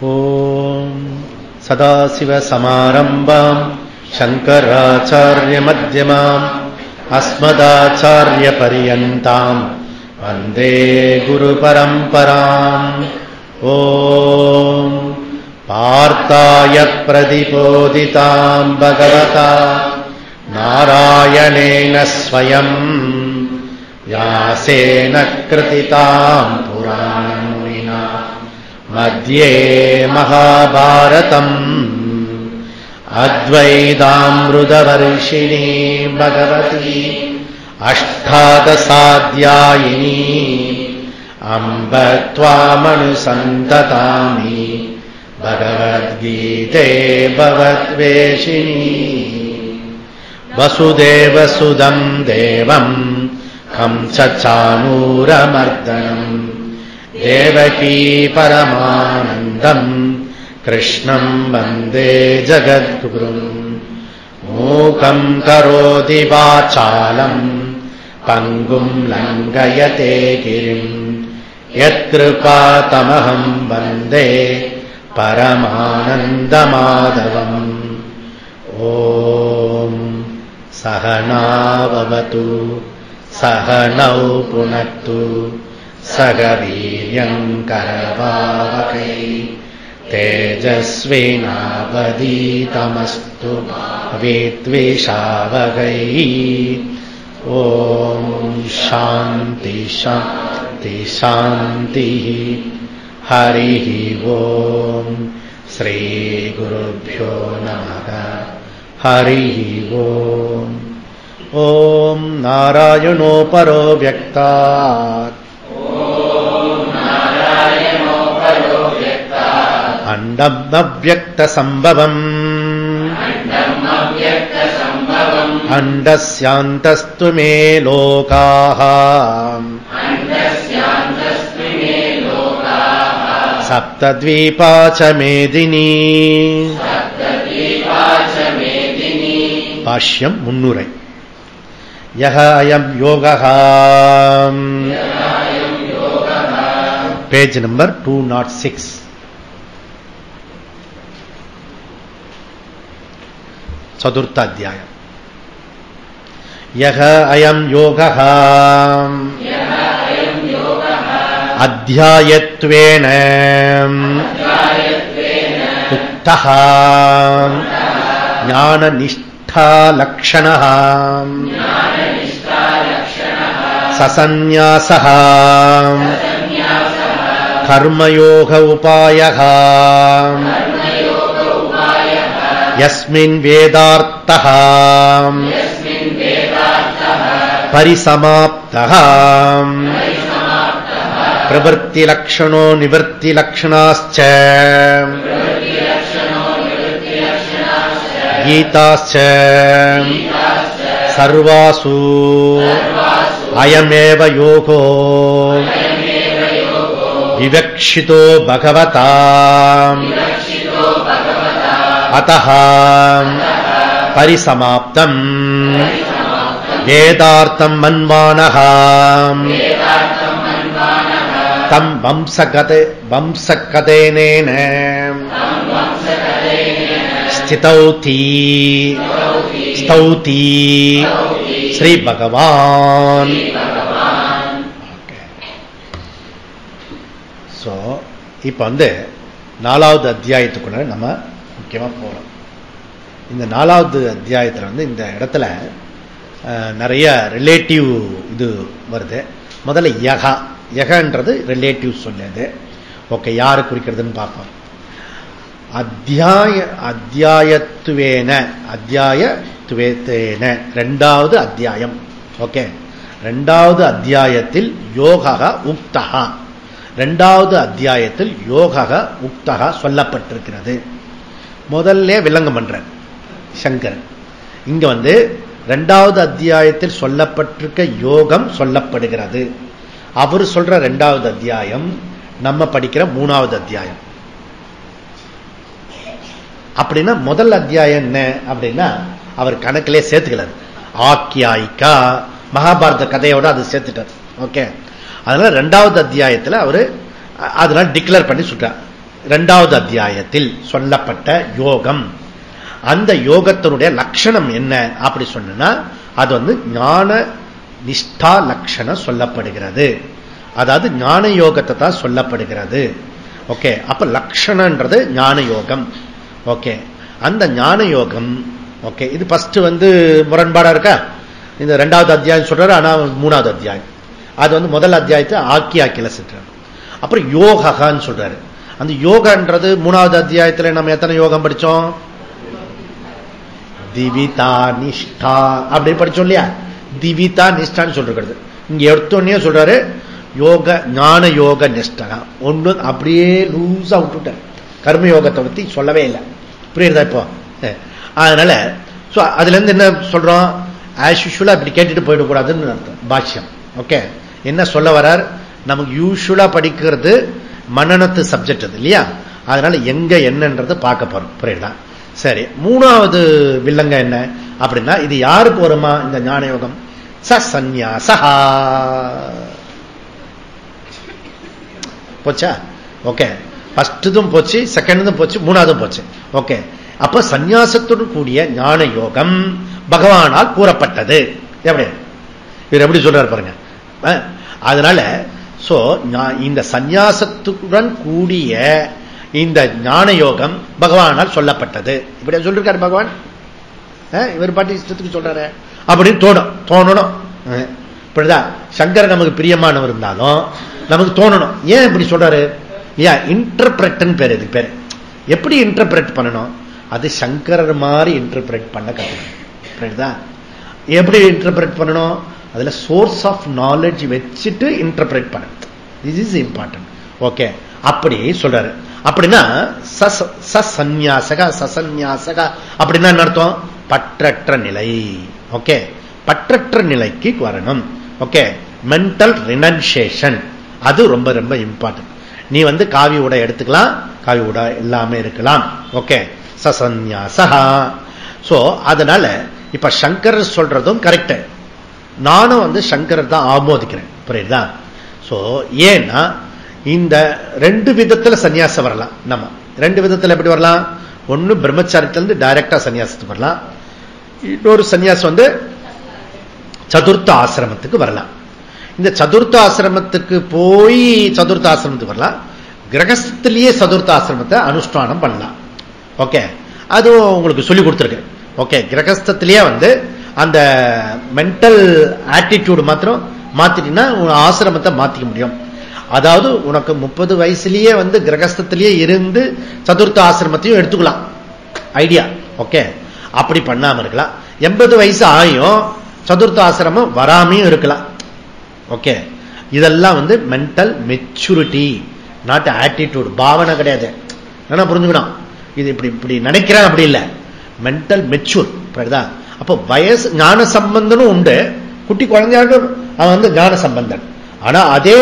ஓம் சதாசிவசமாரம்பாம் சங்கராச்சார்யமத்யமாம் அஸ்மதாச்சார்யபரியந்தாம் வந்தே குருபரம்பராம். ஓம் பார்த்தாய பிரதிபோதிதாம் பகவதா நாராயணேன ஸ்வயம் வியாசேன கிருதிதாம் புராணமுனினா மத்யே மகாபாரதம் அத்வைதாம்ருதவர்ஷிணி பகவதி அஷ்டாதசாத்யாயினி அம்ப த்வாமனுசந்ததாமி பகவத்கீதே பவத்வேஷிணி. வசுதேவசுதம் தேவம் கம்சச்சானூரமர்தனம் தேவகீ பரமானந்தம் கிருஷ்ணம் வந்தே ஜகத்குரும். மூகம் கரோதி வாசாலம் பங்கும் லங்கயதே கிரிம் யத்கிருபாதமஹம் வந்தே பரமானந்தமாதவம். ஓம் சகனாவவது சகனௌ புனக்து சக வீர்யங்கரவாவகை தேஜஸ்வினாவதீதமஸ்து வித்விஷாவகை. ஓம் சாந்தி சாந்தி சாந்தி. ஹரி ஓம் ஸ்ரீ குருப்யோ நமः. ஹரி ஓம். ஓம் நாராயணோ பரோ வ்யக்தாத் அண்டம் அவ்யக்த சம்பவம் அண்டஸ்யாந்தஸ்து மே லோகாஹ சப்தத்வீபா ச மேதினி. பாஷ்யம் முன்னுரை. யஹ அயம் யோகः, பேஜ் நம்பர் 206. சதுர்த்த அத்தியாயம். யஹ அயம் யோகः அத்தியாயத்வேன உக்தः ஞானநிஷ்டா லக்ஷணः சசந்நியாசः கர்மயோக உபாயः யஸ்மின் வேதார்த்தः பரிசமாப்தः பிரவೃತ್ತಿ லக்ஷணோ நிவೃತ್ತಿ லக்ஷணாஸ்ச கீதாஸ்ச சர்வாசு அயமேவ யோகோ விவக்ஷிதோ பகவதா அதஹ பரிசமாப்தம் வேதார்த்தம் மன்வானஹ தம் வம்சகதேனேன ஸ்திதௌதி ஸ்ரீ பகவான். ஸோ இப்போ நாலாவது அத்தியாயத்துக்குள்ள நம்ம முக்கியமா போறோம். இந்த நாலாவது அத்தியாயத்தில் இந்த இடத்துல நிறைய ரிலேட்டிவ் இது வருது. முதல்ல யகா, யகன்றது ரிலேட்டிவ் சொல்லுது. ஓகே, யாரு குறிக்கிறதுன்னு பார்ப்போம். அத்தியாயத்துவேன ரெண்டாவது அத்தியாயம். ஓகே, ரெண்டாவது அத்தியாயத்தில் யோகः உக்தः, ரெண்டாவது அத்தியாயத்தில் யோகः உக்தः சொல்லப்பட்டிருக்கிறது. முதல்ல விளங்கம் பண்ற சங்கரன் இங்க ரெண்டாவது அத்தியாயத்தில் சொல்லப்பட்டிருக்க யோகம் சொல்லப்படுகிறது. அவர் சொல்ற ரெண்டாவது அத்தியாயம், நம்ம படிக்கிற மூணாவது அத்தியாயம். அப்படின்னா முதல் அத்தியாயம் என்ன அப்படின்னா அவர் கணக்கிலே சேர்த்துக்கிறார். ஆக்கியாயிக்கா மகாபாரத கதையோட அது சேர்த்துட்டார். ஓகே, அதனால ரெண்டாவது அத்தியாயத்தில் அவரு அதெல்லாம் டிக்ளேர் பண்ணி சொல்றார். 2வது அத்தியாயத்தில் சொல்லப்பட்ட யோகம். அந்த யோகத்தினுடைய லட்சணம் என்ன அப்படி சொன்னா அது ஞான நிஷ்டா லட்சணம் சொல்லப்படுகிறது. அதாவது ஞான யோகத்தை தான் சொல்லப்படுகிறது. ஓகே, அப்ப லட்சணன்றது ஞான யோகம். ஓகே, அந்த ஞான யோகம். ஓகே, இது ஃபர்ஸ்ட் முரண்பாடா இருக்கா? இந்த 2வது அத்தியாயம் சொல்றாரு, ஆனா 3வது அத்தியாயம் அது முதல் அத்தியாயத்தை ஆக்கில சொல்றாரு. அப்புறம் யோகான்னு சொல்றாரு. அந்த யோகன்றது 3வது அத்தியாயத்துல நம்ம எத்தனை யோகம் படிச்சோம்? திவிதா நிஷ்டா அப்படி படிச்சோம் இல்லையா? திவிதா நிஷ்டான்னு சொல்றது. இங்க எடுத்தோன்னே சொல்றாரு யோக ஞான யோக நிஷ்டா. ஒண்ணு அப்படியே லூஸா விட்டுட்டார், கர்மயோகத்தை பத்தி சொல்லவே இல்லை. புரியுதா இப்போ? அதனால அதுல இருந்து என்ன சொல்றோம்? ஆஸ் யூஷுவலா இப்படி கேட்டுட்டு போயிடக்கூடாதுன்னு அர்த்தம் பாஷ்யம். ஓகே, என்ன சொல்ல வரார்? நமக்கு யூஷுவலா படிக்கிறது மனநத்து சப்ஜெக்ட் அது இல்லையா? அதனால எங்க என்னன்றது பார்க்க போறோம். புரியுதா? சரி, 3வது வில்லங்க என்ன அப்படின்னா, இது யாருக்கு வருமா இந்த ஞான யோகம்? சந்நியாசா போச்சா? ஓகே, ஃபர்ஸ்டும் போச்சு, செகண்டும் போச்சு, 3வதும் போச்சு. ஓகே, அப்ப சந்நியாசத்துடன் கூடிய ஞான யோகம் பகவானால் கூறப்பட்டது. எப்படி இவர் எப்படி சொல்றாரு பாருங்க. அதனால இந்த சந்நியாசத்துடன் கூடிய இந்த ஞான யோகம் பகவானால் சொல்லப்பட்டது. இப்படி சொல்லிருக்காரு பகவான். இவர் பாட்டி இஷ்டத்துக்கு சொல்றாரு அப்படின்னு தோணணும். இப்படிதான் சங்கர் நமக்கு பிரியமானவர் இருந்தாலும் நமக்கு தோணணும். ஏன் இப்படி சொல்றாரு? இன்டர்பிரட் பேர். இதுக்கு பேரு எப்படி இன்டர்பிரட் பண்ணணும்? அது சங்கரர் மாதிரி இன்டர்பிரட் பண்ண கத்துக்கணும். எப்படி இன்டர்பிரட் பண்ணணும்? அதுல சோர்ஸ் ஆஃப் நாலேஜ் வச்சுட்டு இன்டர்பிரட் பண்ணணும். This is important. ஓகே, அப்படி சொல்றாரு. அப்படின்னா சசன்யாசக அப்படின்னா என்ன அர்த்தம்? பற்றற்ற நிலை. ஓகே, பற்றற்ற நிலைக்கு வரணும். ஓகே, மென்டல் ரினன்சியேஷன் அது ரொம்ப ரொம்ப இம்பார்ட்டன்ட். நீ காவி உடை எடுத்துக்கலாம், காவி உடை எல்லாமே இருக்கலாம். ஓகே, சசன்யாசா. அதனால இப்ப சங்கரர் சொல்றதும் கரெக்ட். நானும் சங்கரர் தான் ஆமோதிக்கிறேன். புரியுதா? ஏன்னா இந்த 2 விதத்துல சன்னியாசம் வரலாம். நம்ம 2 விதத்துல எப்படி வரலாம்? ஒண்ணு பிரம்மச்சாரியத்திலிருந்து டைரக்டா சன்னியாசத்துக்கு வரலாம். இன்னொரு சன்னியாசம் சதுர்த்த ஆசிரமத்துக்கு வரலாம். இந்த சதுர்த்த ஆசிரமத்துக்கு போய் சதுர்த்த ஆசிரமத்துக்கு வரலாம். கிரகஸ்திலேயே சதுர்த்த ஆசிரமத்தை அனுஷ்டானம் பண்ணலாம். ஓகே, அதுவும் உங்களுக்கு சொல்லி கொடுத்துருக்கு. ஓகே, கிரகஸ்திலேயே அந்த மென்டல் ஆட்டிடியூடு மாத்திரம் மாத்திட்டீங்கன்னா ஆசிரமத்தை மாத்திக்க முடியும். அதாவது உனக்கு 30 வயசுலயே கிரகஸ்திலேயே இருந்து சதுர்த்த ஆசிரமத்தையும் எடுத்துக்கலாம் ஐடியா. ஓகே, அப்படி பண்ணாம இருக்கலாம். 80 வயசு ஆயும் சதுர்த்த ஆசிரமம் வராமையும் இருக்கலாம். ஓகே, இதெல்லாம் மென்டல் மெச்சூரிட்டி, நாட் ஆட்டிடியூட். பாவனை கிடையாது. என்ன புரிஞ்சுக்கணும்? இது இப்படி இப்படி நினைக்கிறேன் அப்படி இல்லை, மென்டல் மெச்சூர். அப்ப வயசு ஞான சம்பந்தனும் உண்டு. குட்டி குழந்தையாக அவன் ஞான சம்பந்தன். ஆனா அதே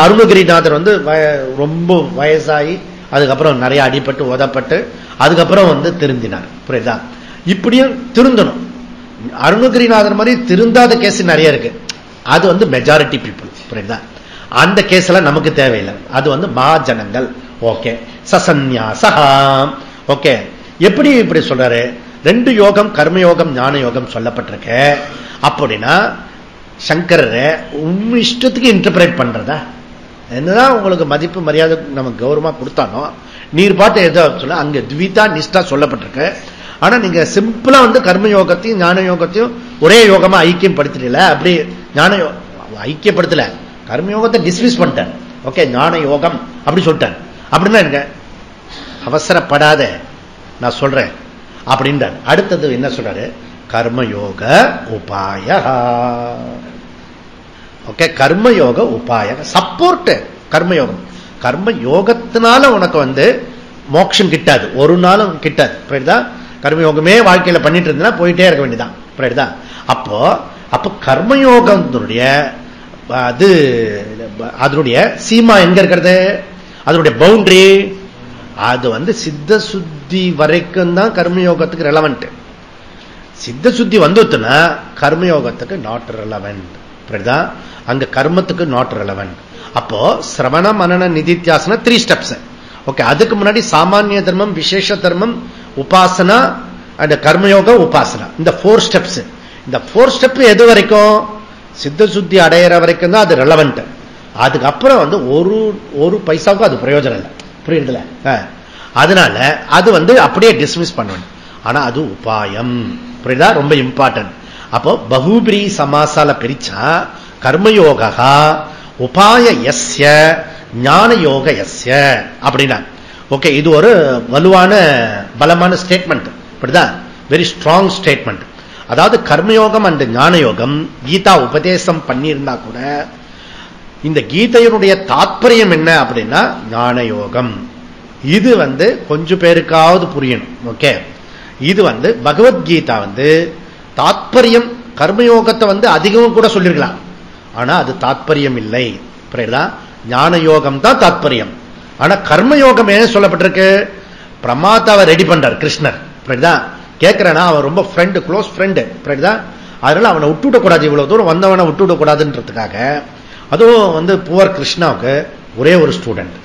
அருணகிரிநாதர் ரொம்ப வயசாகி அதுக்கப்புறம் நிறைய அடிபட்டு உதப்பட்டு அதுக்கப்புறம் திருந்தினார். புரியுதா? இப்படியும் திருந்தணும். அருணகிரிநாதர் மாதிரி திருந்தாத கேஸ் நிறைய இருக்கு. அது மெஜாரிட்டி பீப்புள். புரியுதா? அந்த கேஸ் எல்லாம் நமக்கு தேவையில்லை. அது மகாஜனங்கள். ஓகே, சசன்யாசா. ஓகே, எப்படி இப்படி சொல்றாரு? 2 யோகம், கர்மயோகம் ஞான யோகம் சொல்லப்பட்டிருக்கு. அப்படின்னா சங்கரரை உண்மை இஷ்டத்துக்கு இன்டர்பிரேட் பண்றதா? என்னதான் உங்களுக்கு மதிப்பு மரியாதை நமக்கு கௌரவமா கொடுத்தாலும் நீர் பாட்டு எதோ சொல்ல அங்க த்விதா நிஷ்டா சொல்லப்பட்டிருக்கு. ஆனா நீங்க சிம்பிளா கர்மயோகத்தையும் ஞான யோகத்தையும் ஒரே யோகமா ஐக்கியம் படுத்தல. அப்படி ஞான ஐக்கியப்படுத்தல, கர்மயோகத்தை டிஸ்மிஸ் பண்ணிட்டேன். ஓகே, ஞான யோகம் அப்படி சொல்லிட்டேன். அப்படின்னா இருங்க, அவசரப்படாத, நான் சொல்றேன் அப்படின்றார். அடுத்தது என்ன சொல்றாரு? கர்மயோக உபாய. ஓகே, கர்மயோக உபாய சப்போர்ட். கர்மயோகம், கர்மயோகத்தினால உனக்கு மோட்சம் கிட்டாது, ஒரு நாளும் கிட்டாது. புரியுதா? கர்மயோகமே வாழ்க்கையில பண்ணிட்டு இருந்தா போயிட்டே இருக்க வேண்டியதான். புரியுதா? அப்போ கர்மயோகத்தினுடைய அதனுடைய சீமா எங்க இருக்கிறது? அதனுடைய பவுண்டரி அது சித்த சுத்தி வரைக்கும் தான் கர்மயோகத்துக்கு ரெலவென்ட். சித்த சுத்தி வந்துச்சுன்னா கர்மயோகத்துக்கு நாட் ரெலவென்ட். புரியுதா? அங்க கர்மத்துக்கு நாட் ரெலவென்ட். அப்போ சிரவண மனன நிதித்தியாசன 3 ஸ்டெப்ஸ். ஓகே, அதுக்கு முன்னாடி சாமானிய தர்மம், விசேஷ தர்மம், உபாசனா அண்ட் கர்மயோக, உபாசனா, இந்த 4 ஸ்டெப்ஸ். இந்த 4 ஸ்டெப் எது வரைக்கும்? சித்த சுத்தி அடையிற வரைக்கும் தான் அது ரெலவென்ட். அதுக்கப்புறம் ஒரு பைசாவுக்கும் அது பிரயோஜனம் இல்லை. புரியுதுல? அதனால அது அப்படியே டிஸ்மிஸ் பண்ணணும். ஆனா அது உபாயம். புரியுதா? ரொம்ப இம்பார்ட்டன்ட். அப்போ பகுபிரி சமாசால பிரிச்சா கர்மயோகா உபாய எஸ்ய ஞான யோக எஸ்ய அப்படின்னா ஓகே. இது ஒரு வலுவான பலமான ஸ்டேட்மெண்ட். புரியுதா? Very strong statement. அதாவது கர்மயோகம் அண்ட் ஞான யோகம் கீதா உபதேசம் பண்ணியிருந்தா கூட இந்த கீதையினுடைய தாற்பயம் என்ன அப்படின்னா ஞான யோகம். இது கொஞ்சம் பேருக்காவது புரியணும். ஓகே, இது பகவத்கீதா தாற்பயம் கர்மயோகத்தை அதிகமும் கூட சொல்லிருக்கலாம். ஆனா அது தாற்பயம் இல்லை. புரியுதா? ஞான யோகம் தான் தாற்பயம். ஆனா கர்மயோகம் ஏன் சொல்லப்பட்டிருக்கு? பிரமாதாவை ரெடி பண்றார் கிருஷ்ணர். புரியுதா? கேட்கிறேன்னா அவன் ரொம்ப ஃப்ரெண்டு, க்ளோஸ் ஃப்ரெண்டு. புரியுதா? அதனால அவனை விட்டுவிடக்கூடாது, இவ்வளவு தூரம் வந்தவனை விட்டுவிடக்கூடாதுன்றதுக்காக. அதுவும் புவர் கிருஷ்ணாவுக்கு ஒரே ஒரு ஸ்டூடெண்ட்,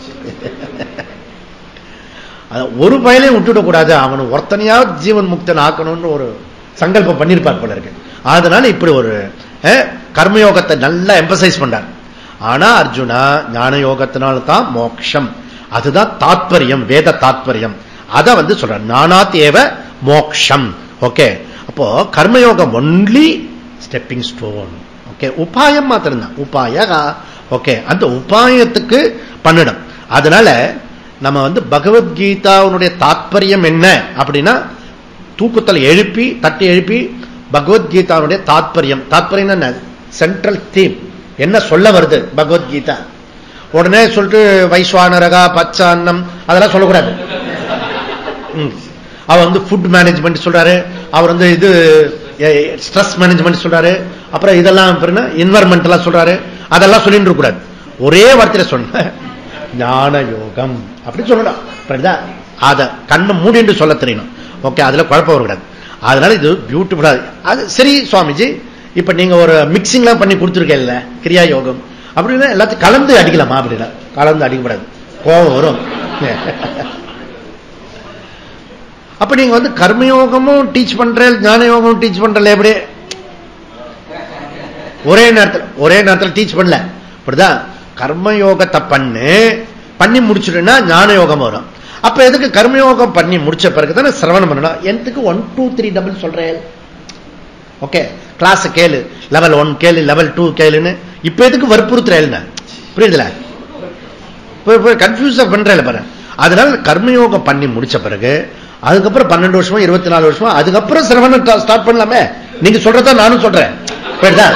ஒரு பயலையும் விட்டுவிடக்கூடாது, அவன் ஒருத்தனையாவது ஜீவன் முக்தன் ஆக்கணும்னு ஒரு சங்கல்பம் பண்ணிருப்பார் போல இருக்கு. அதனால இப்படி ஒரு கர்மயோகத்தை நல்லா எம்பசைஸ் பண்றார். ஆனா அர்ஜுனா ஞான யோகத்தினால்தான் மோட்சம், அதுதான் தாத்பரியம், வேத தாத்பரியம். அத சொல்ற நானாத் ஏவ மோக்ஷம். ஓகே, அப்போ கர்மயோகம் ஒன்லி ஸ்டெப்பிங் ஸ்டோன். ஓகே, உபாயம் மாத்திரம்தான் உபாய. ஓகே, அந்த உபாயத்துக்கு பண்ணிடும். அதனால நம்ம பகவத்கீதாவுடைய தாத்பரியம் என்ன அப்படின்னா தூக்கத்தில் எழுப்பி தட்டி எழுப்பி பகவத்கீதாவுடைய தாத்பரியம். தாத்பரியம் சென்ட்ரல் தீம் என்ன சொல்ல வருது பகவத்கீதா. உடனே சொல்லிட்டு வைஸ்வானரகா பச்சை அன்னம் அதெல்லாம் சொல்லக்கூடாது. அவர் ஃபுட் மேனேஜ்மெண்ட் சொல்றாரு, அவர் இது ஸ்ட்ரெஸ் மேனேஜ்மெண்ட் சொல்றாரு, அப்புறம் இதெல்லாம் என்வரன்மெண்ட் சொல்றாரு. அதெல்லாம் சொல்லிட்டு இருக்க கூடாது. ஒரே வார்த்தையில சொன்ன ஞான யோகம் அப்படி சொல்லலாம். அத கண்ணை மூடிட்டு சொல்ல தெரியணும். ஓகே, அதுல குழப்பம் வரக்கூடாது. அதனால இது பியூட்டிஃபுல்லா. அது சரி சுவாமிஜி, இப்ப நீங்க ஒரு மிக்சிங் எல்லாம் பண்ணி கொடுத்துருக்கீங்க கிரியா யோகம் அப்படின்னா எல்லாத்தையும் கலந்து அடிக்கலாமா? அப்படின்னா கலந்து அடிக்கப்படாது, கோபம் வரும். அப்ப நீங்க கர்மயோகமும் டீச் பண்ற, ஞான யோகமும் டீச் பண்றல, எப்படி ஒரே நேரத்தில் டீச் பண்ணல? அப்படிதான் கர்மயோகத்தை பண்ணி முடிச்சுட்டுனா ஞான யோகம் வரும். அப்ப எதுக்கு கர்மயோகம் பண்ணி முடிச்ச பிறகு தானே சிரவணம் பண்ணணும்? எதுக்கு 1 2 3 டபுள் சொல்றேன்? ஓகே, கிளாஸ் கேளு, லெவல் 1 கேளு, லெவல் 2 கேளுன்னு இப்ப எதுக்கு வற்புறுத்துறேன்? புரியுதுல? கன்ஃபியூஸ் பண்றேன் பாரு. அதனால கர்மயோகம் பண்ணி முடிச்ச பிறகு அதுக்கப்புறம் 12 வருஷமா 24 வருஷமா அதுக்கப்புறம் சிரவணம் ஸ்டார்ட் பண்ணலாமே. நீங்க சொல்றதா நானும் சொல்றேன். புரியுதா?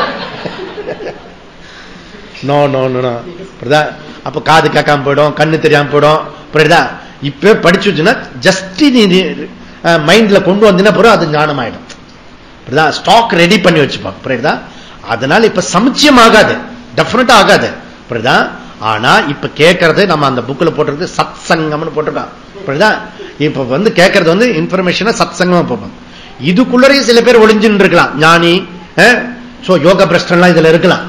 No no no. புரியுதா? அப்ப காது கேட்காம போயிடும், கண்ணு தெரியாம போயிடும். புரியுதா? இப்ப படிச்சு வச்சுன்னா ஜஸ்ட் நீ மைண்ட்ல கொண்டு வந்தீங்கன்னா பிறகு அது ஞானம் ஆயிடும். புரியுதா? ஸ்டாக் ரெடி பண்ணி வச்சுப்பாங்க. புரியுதா? அதனால இப்ப சமுச்சயம் ஆகாது, டெஃபினட்டா ஆகாது. புரியுதா? ஆனா இப்ப கேட்கறது நம்ம அந்த புக்ல போட்டிருக்கு சத் சங்கம்னு போட்டிருக்கான். புரியுதா? இப்ப கேட்கறது இன்ஃபர்மேஷனை சத் சங்கமா போகும். இதுக்குள்ளரையும் சில பேர் ஒளிஞ்சுன்னு இருக்கலாம், ஞானி. யோக பிரஷ்டன்லாம் இதுல இருக்கலாம்.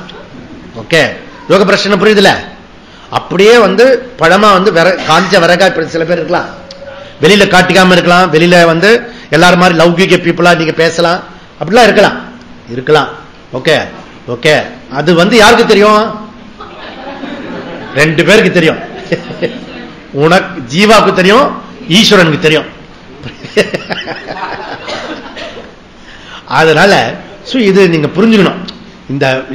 ஓகே, யோக பிரஷ்டன் புரியுதுல? அப்படியே பழமா காஞ்ச விறகா சில பேர் இருக்கலாம். வெளியில காட்டிக்காம இருக்கலாம், வெளியில எல்லாரும் மாதிரி லௌகிக பீப்புளா நீங்க பேசலாம், அப்படிலாம் இருக்கலாம். ஓகே ஓகே, அது யாருக்கு தெரியும்? 2 பேருக்கு தெரியும். உனக்கு ஜீவாவுக்கு தெரியும், ஈஸ்வரனுக்கு தெரியும். அதனால இது நீங்க புரிஞ்சுக்கணும்.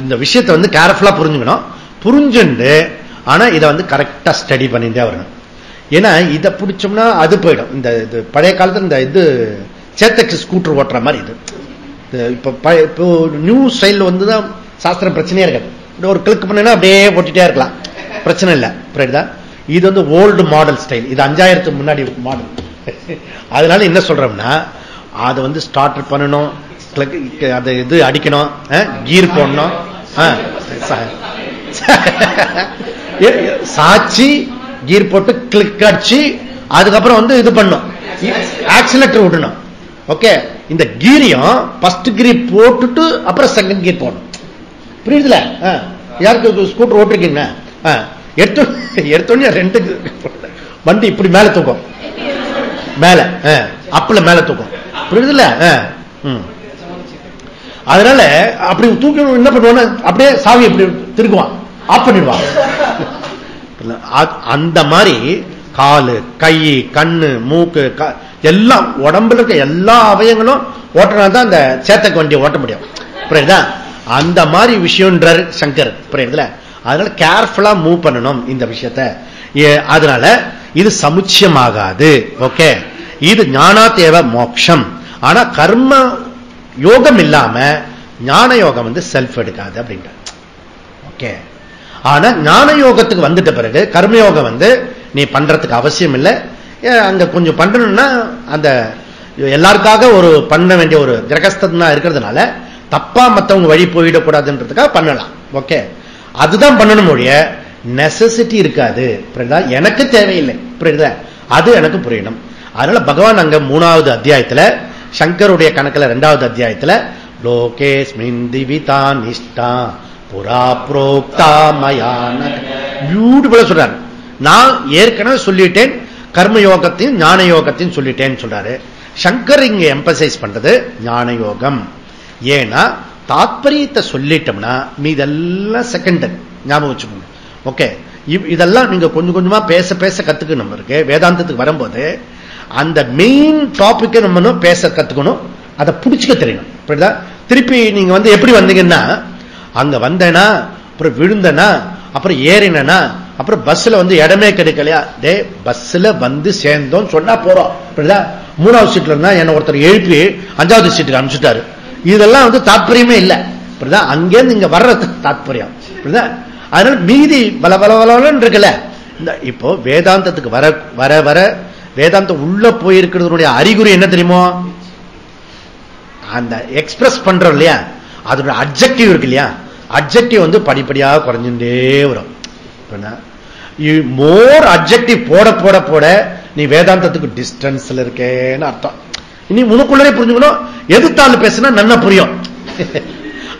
இந்த விஷயத்தை கேர்ஃபுல்லா புரிஞ்சுக்கணும். புரிஞ்சுண்டு ஆனா இதை கரெக்டா ஸ்டடி பண்ணிட்டே வரணும். ஏன்னா இதை பிடிச்சோம்னா அது போயிடும். இந்த பழைய காலத்துல இந்த இது சேத்தக் ஸ்கூட்டர் ஓட்டுற மாதிரி இது இப்போ நியூ ஸ்டைல் தான் சாஸ்திரம் பிரச்சனையா இருக்காது. ஒரு கிளிக் பண்ணா அப்படியே ஓட்டிட்டே இருக்கலாம், பிரச்சனை இல்லை. புரியுதா? இது ஓல்டு மாடல் ஸ்டைல். இது 5000 முன்னாடி மாடல். அதனால என்ன சொல்றோம்னா அதை ஸ்டார்ட் பண்ணணும், அது இது அடிக்கணும், கீர் போடணும், சாட்சி கீர் போட்டு கிளிக் அடிச்சு அதுக்கப்புறம் இது பண்ணும், ஆக்சிலேட்டர் விடணும். ஓகே, இந்த கீரையும் ஃபர்ஸ்ட் கீர் போட்டுட்டு அப்புறம் செகண்ட் கீர் போடணும். புரியுதுல? யாருக்கு ஸ்கூட்டர் ஓட்டிருக்கீங்க? எடுத்தோடனே 2 வண்டி இப்படி மேல தூக்கும், மேல அப்பல மேல தூக்கும், புரியுதுல்ல? அதனால அப்படி தூக்கி என்ன பண்ணுவான்னு அப்படியே சாவி அப்படி திருக்குவான், ஆஃப் பண்ணிடுவான். அந்த மாதிரி காலு, கை, கண்ணு, மூக்கு எல்லாம் உடம்புல இருக்க எல்லா அவயங்களும் ஓட்டினாதான் அந்த சேத்தக்கு வண்டியை ஓட்ட முடியும். புரியுதா? அந்த மாதிரி விஷயம்ன்றார் சங்கர். புரியுதுல? அதனால கேர்ஃபுல்லா மூவ் பண்ணணும் இந்த விஷயத்த. அதனால இது சமுச்சயமாகாது. ஓகே, இது ஞானாதேவ மோட்சம். ஆனா கர்ம யோகம் இல்லாம ஞான யோகம் வந்து செல்ஃப் எடுக்காது அப்படின்ற. ஓகே, ஆனா ஞான யோகத்துக்கு வந்துட்ட பிறகு கர்மயோகம் வந்து நீ பண்றதுக்கு அவசியம் இல்லை. அங்க கொஞ்சம் பண்ணணும்னா அந்த எல்லாருக்காக ஒரு பண்ண வேண்டிய ஒரு கிரகஸ்தனா இருக்கிறதுனால தப்பா மத்தவங்க வழி போயிடக்கூடாதுன்றதுக்காக பண்ணலாம். ஓகே, அதுதான் பண்ணணும் ஒழிய நெசசிட்டி இருக்காது. எனக்கு தேவையில்லை. புரியுதா? அது எனக்கு புரியணும். அதனால பகவான் அங்க 3வது அத்தியாயத்துல சங்கருடைய கணக்குல 2வது அத்தியாயத்துல லோகேஸ்மின் திவிதா நிஷ்டா புரா புரோக்தா மயான பியூட்டிஃபுல்லா சொல்றாரு. நான் ஏற்கனவே சொல்லிட்டேன் கர்மயோகத்தையும் ஞான யோகத்தையும் சொல்லிட்டேன்னு சொல்றாரு. சங்கர் இங்க எம்பசைஸ் பண்றது ஞான யோகம். ஏன்னா தாத்பரியத்தை சொல்லிட்டோம்னா மீதெல்லாம் செகண்டரி. ஞாபகம் வச்சுக்கோங்க. ஓகே, இதெல்லாம் நீங்க கொஞ்சம் கொஞ்சமா பேச பேச கத்துக்கணும். இருக்கு வேதாந்தத்துக்கு வரும்போது அந்த மெயின் டாபிக் நம்ம பேச கத்துக்கணும், அதை பிடிச்சுக்க தெரியணும். புரியுதா? திருப்பி நீங்க வந்து எப்படி வந்தீங்கன்னா, அங்க வந்தேனா அப்புறம் விழுந்தனா அப்புறம் ஏறினா அப்புறம் பஸ்ல வந்து இடமே கிடைக்கலையா, டே பஸ்ல வந்து சேர்ந்தோம் சொன்னா போறோம். புரியுதா? 3வது சீட்ல இருந்தா என்ன ஒருத்தர் எழுப்பி 5வது சீட்டுக்கு அனுப்பிச்சுட்டாரு. இதெல்லாம் வந்து தாத்பரியமே இல்லை. புரியுதா? அங்கேருந்து இங்க வர்றது தாத்பரியம். புரியுதா? அதனால மீதி பலபலன்னு இருக்குல்ல. இந்த இப்போ வேதாந்தத்துக்கு வர வர வர வேதாந்தம் உள்ள போயிருக்கிறதுடைய அறிகுறி என்ன தெரியுமோ? அந்த எக்ஸ்பிரஸ் பண்றோம் இல்லையா, அதோட அப்ஜெக்டிவ் இருக்கு இல்லையா, அப்ஜெக்டிவ் வந்து படிப்படியாக குறைஞ்சுட்டே வரும். மோர் அப்ஜெக்டிவ் போட போட போட நீ வேதாந்தத்துக்கு டிஸ்டன்ஸ்ல இருக்கேன்னு அர்த்தம். இனி உனக்குள்ளே புரிஞ்சுக்கணும், எதிர்த்தாலும் பேசுனா நல்லா புரியும்.